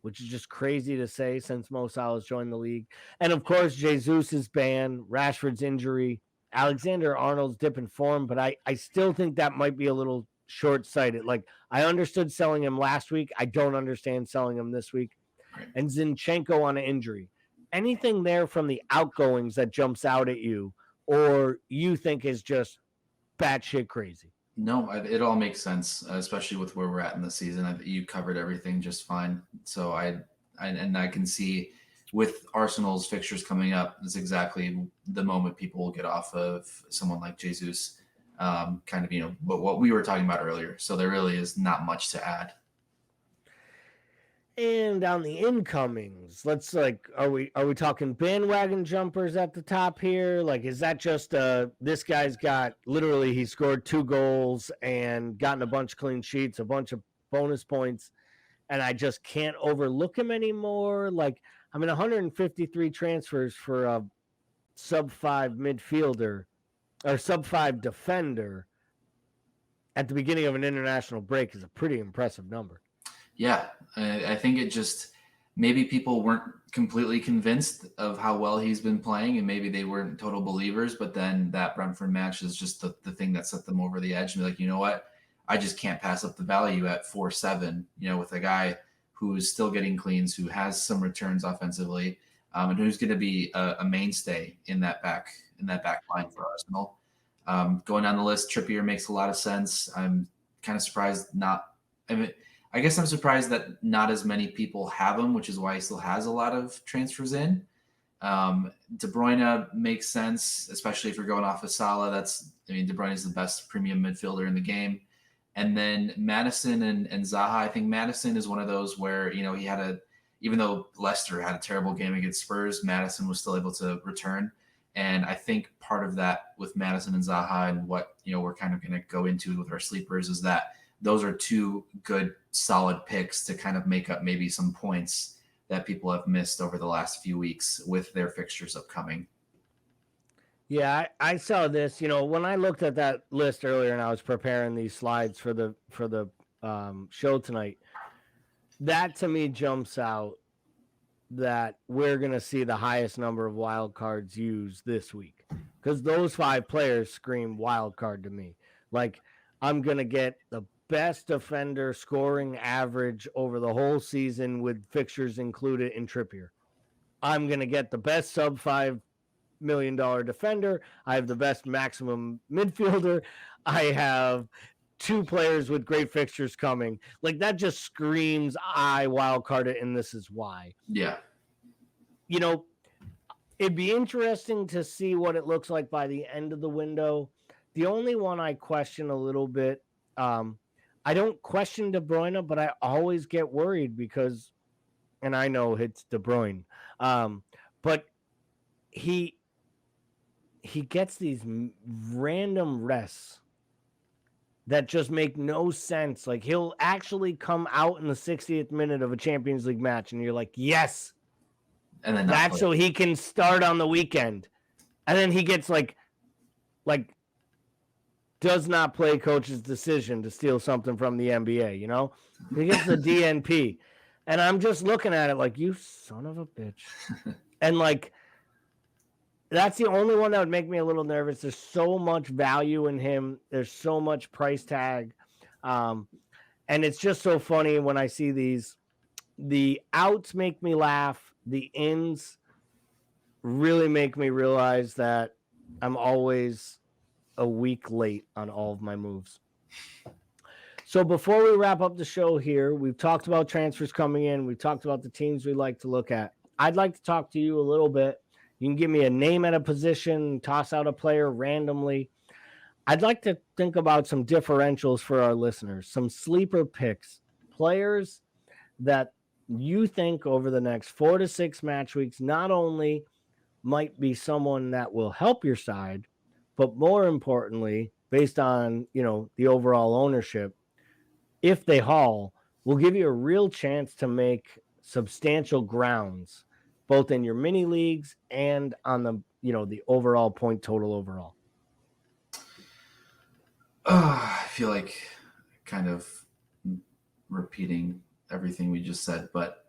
which is just crazy to say since Mo Salah's joined the league. And of course, Jesus' ban, Rashford's injury, Alexander-Arnold's dip in form, but I still think that might be a little short-sighted. Like, I understood selling him last week. I don't understand selling him this week. And Zinchenko on an injury. Anything there from the outgoings that jumps out at you or you think is just batshit crazy? No, it all makes sense, especially with where we're at in the season. You covered everything just fine. So I can see with Arsenal's fixtures coming up, it's exactly the moment people will get off of someone like Jesus, kind of, what we were talking about earlier. So there really is not much to add. And on the incomings, let's are we talking bandwagon jumpers at the top here? Like, is that just this guy's got literally he scored 2 goals and gotten a bunch of clean sheets, a bunch of bonus points, and I just can't overlook him anymore? Like, 153 transfers for a sub-5 midfielder or sub-5 defender at the beginning of an international break is a pretty impressive number. Yeah, I think it just maybe people weren't completely convinced of how well he's been playing, and maybe they weren't total believers. But then that Brentford match is just the thing that set them over the edge and be like, you know what? I just can't pass up the value at 4-7, with a guy who's still getting cleans, who has some returns offensively, and who's going to be a mainstay in that back line for Arsenal. Going down the list, Trippier makes a lot of sense. I'm kind of surprised I guess I'm surprised that not as many people have him, which is why he still has a lot of transfers in. De Bruyne makes sense, especially if you're going off of Salah. De Bruyne is the best premium midfielder in the game. And then Madison and Zaha. I think Madison is one of those where, even though Leicester had a terrible game against Spurs, Madison was still able to return. And I think part of that with Madison and Zaha and what, we're kind of going to go into with our sleepers is that those are two good, solid picks to kind of make up maybe some points that people have missed over the last few weeks with their fixtures upcoming. Yeah, I saw this. When I looked at that list earlier and I was preparing these slides for the show tonight, that to me jumps out that we're going to see the highest number of wild cards used this week, because those 5 players scream wild card to me. Like, I'm going to get the best defender scoring average over the whole season with fixtures included in Trippier. I'm going to get the best sub $5 million defender. I have the best maximum midfielder. I have 2 players with great fixtures coming. Like, that just screams I wild carded, and this is why. Yeah. It'd be interesting to see what it looks like by the end of the window. The only one I question a little bit, I don't question De Bruyne, but I always get worried because, and I know it's De Bruyne, but he gets these random rests that just make no sense. Like, he'll actually come out in the 60th minute of a Champions League match, and you're like, yes, and then that's so he can start on the weekend. And then he gets like does not play coach's decision to steal something from the NBA, He gets the DNP. And I'm just looking at it like, you son of a bitch. And like, that's the only one that would make me a little nervous. There's so much value in him. There's so much price tag. And it's just so funny when I see these. The outs make me laugh. The ins really make me realize that I'm always a week late on all of my moves. So before we wrap up the show here, we've talked about transfers coming in. We've talked about the teams we like to look at. I'd like to talk to you a little bit. You can give me a name at a position, toss out a player randomly. I'd like to think about some differentials for our listeners, some sleeper picks, players that you think over the next 4 to 6 match weeks not only might be someone that will help your side, but more importantly, based on, the overall ownership, if they haul, will give you a real chance to make substantial grounds, both in your mini leagues and on the, the overall point total overall. I feel like kind of repeating everything we just said, but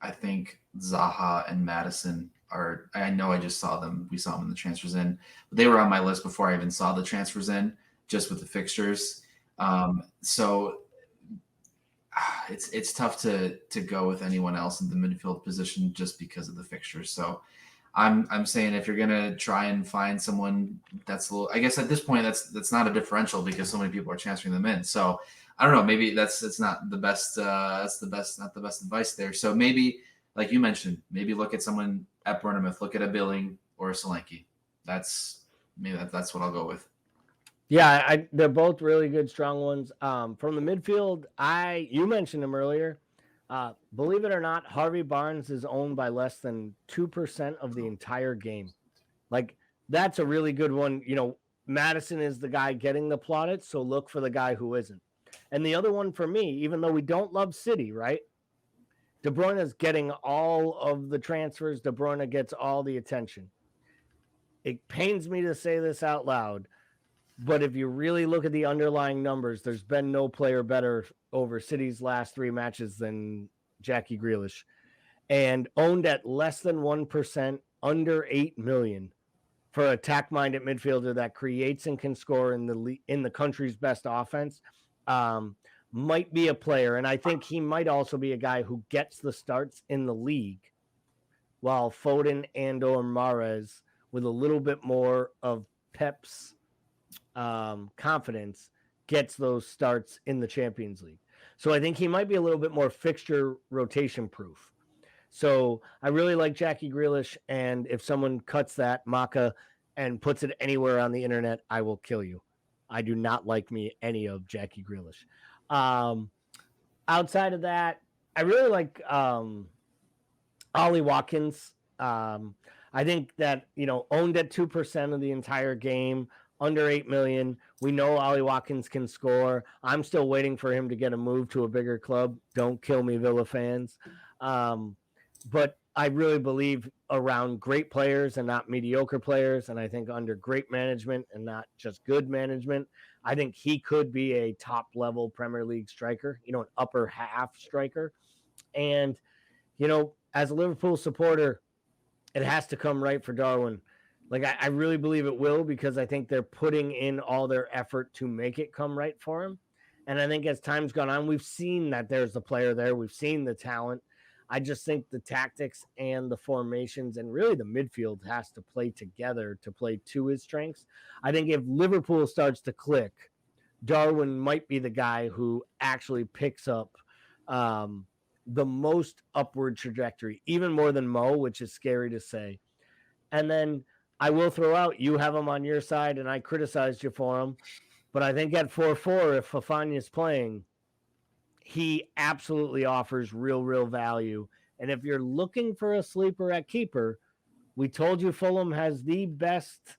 I think Zaha and Madison I know I just saw them. We saw them in the transfers in, but they were on my list before I even saw the transfers in, just with the fixtures. So it's tough to go with anyone else in the midfield position just because of the fixtures. So I'm saying if you're gonna try and find someone that's a little, I guess at this point that's not a differential because so many people are transferring them in. So I don't know, maybe it's not the best. Not the best advice there. So maybe, like you mentioned, maybe look at someone at Bournemouth, look at a Billing or a Solanke. That's what I'll go with. Yeah, they're both really good, strong ones. From the midfield, you mentioned him earlier. Believe it or not, Harvey Barnes is owned by less than 2% of the entire game. Like, that's a really good one. Madison is the guy getting the plaudits, so look for the guy who isn't. And the other one for me, even though we don't love City, right? De Bruyne is getting all of the transfers. De Bruyne gets all the attention. It pains me to say this out loud, but if you really look at the underlying numbers, there's been no player better over City's last 3 matches than Jackie Grealish, and owned at less than 1%, under 8 million for an attack-minded midfielder that creates and can score in the country's best offense. Might be a player, and I think he might also be a guy who gets the starts in the league, while Foden and or Mahrez, with a little bit more of Pep's confidence, gets those starts in the Champions League. So I think he might be a little bit more fixture rotation proof. So I really like Jackie Grealish, and if someone cuts that Maka and puts it anywhere on the internet, I will kill you. I do not like me any of Jackie Grealish. Outside of that, I really like Ollie Watkins. I think that, owned at 2% of the entire game, under 8 million. We know Ollie Watkins can score. I'm still waiting for him to get a move to a bigger club. Don't kill me, Villa fans. But I really believe around great players and not mediocre players. And I think under great management and not just good management, I think he could be a top level Premier League striker, an upper half striker. And, as a Liverpool supporter, it has to come right for Darwin. Like, I really believe it will, because I think they're putting in all their effort to make it come right for him. And I think as time's gone on, we've seen that there's the player there. We've seen the talent. I just think the tactics and the formations and really the midfield has to play together to play to his strengths. I think if Liverpool starts to click, Darwin might be the guy who actually picks up the most upward trajectory, even more than Mo, which is scary to say. And then I will throw out, you have him on your side, and I criticized you for him. But I think at 4-4, if Fafani's playing, he absolutely offers real value. And if you're looking for a sleeper at keeper, we told you Fulham has the best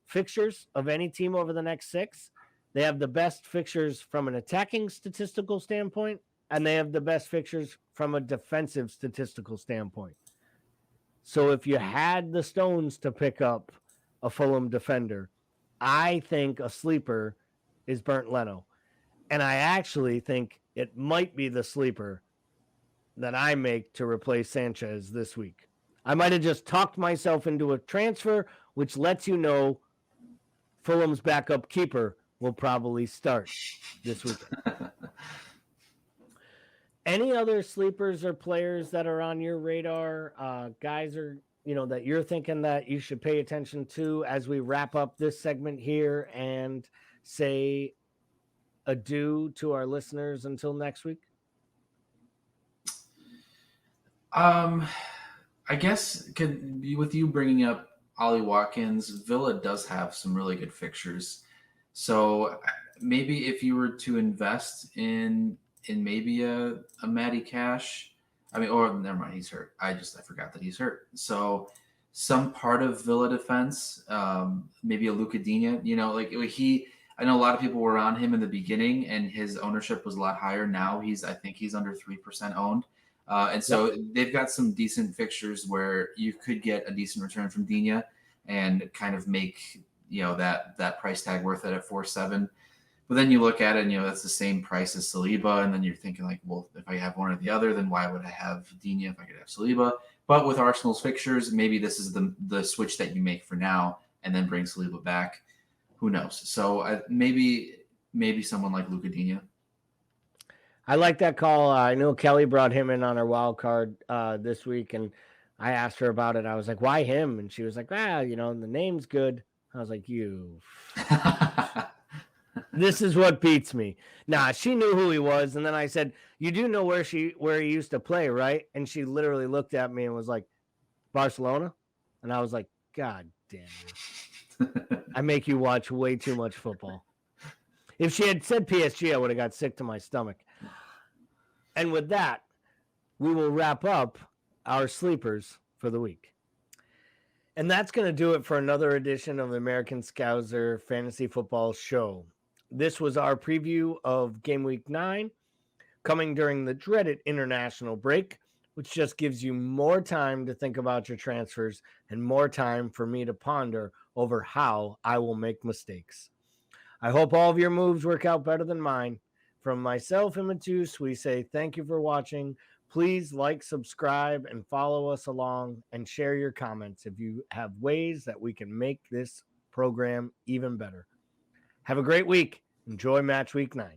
fixtures of any team over the next 6. They have the best fixtures from an attacking statistical standpoint, and they have the best fixtures from a defensive statistical standpoint. So if you had the stones to pick up a Fulham defender, I think a sleeper is Bernd Leno. And I actually think it might be the sleeper that I make to replace Sanchez this week. I might have just talked myself into a transfer, which lets you know Fulham's backup keeper will probably start this weekend. Any other sleepers or players that are on your radar, guys, are that you're thinking that you should pay attention to as we wrap up this segment here and say adieu to our listeners until next week? I guess with you bringing up Ollie Watkins, Villa does have some really good fixtures. So maybe if you were to invest in maybe a Matty Cash, or never mind, he's hurt. I forgot that he's hurt. So some part of Villa defense, maybe a Luca Digne, I know a lot of people were on him in the beginning and his ownership was a lot higher. Now I think he's under 3% owned. And so they've got some decent fixtures where you could get a decent return from Digne and kind of make, that price tag worth it at 4.7. But then you look at it and, that's the same price as Saliba. And then you're thinking like, well, if I have one or the other, then why would I have Digne if I could have Saliba? But with Arsenal's fixtures, maybe this is the switch that you make for now and then bring Saliba back. Who knows? So maybe someone like Luca Digne. I like that call. I know Kelly brought him in on our wild card this week, and I asked her about it. I was like, why him? And she was like, the name's good. I was like, you. This is what beats me. Nah, she knew who he was. And then I said, you do know where he used to play, right? And she literally looked at me and was like, Barcelona? And I was like, God damn you. I make you watch way too much football. If she had said PSG, I would have got sick to my stomach. And with that, we will wrap up our sleepers for the week. And that's going to do it for another edition of the American Scouser Fantasy Football Show. This was our preview of Game Week 9, coming during the dreaded international break, which just gives you more time to think about your transfers and more time for me to ponder over how I will make mistakes. I hope all of your moves work out better than mine. From myself and Matus, we say thank you for watching. Please like, subscribe, and follow us along and share your comments if you have ways that we can make this program even better. Have a great week. Enjoy match week 9.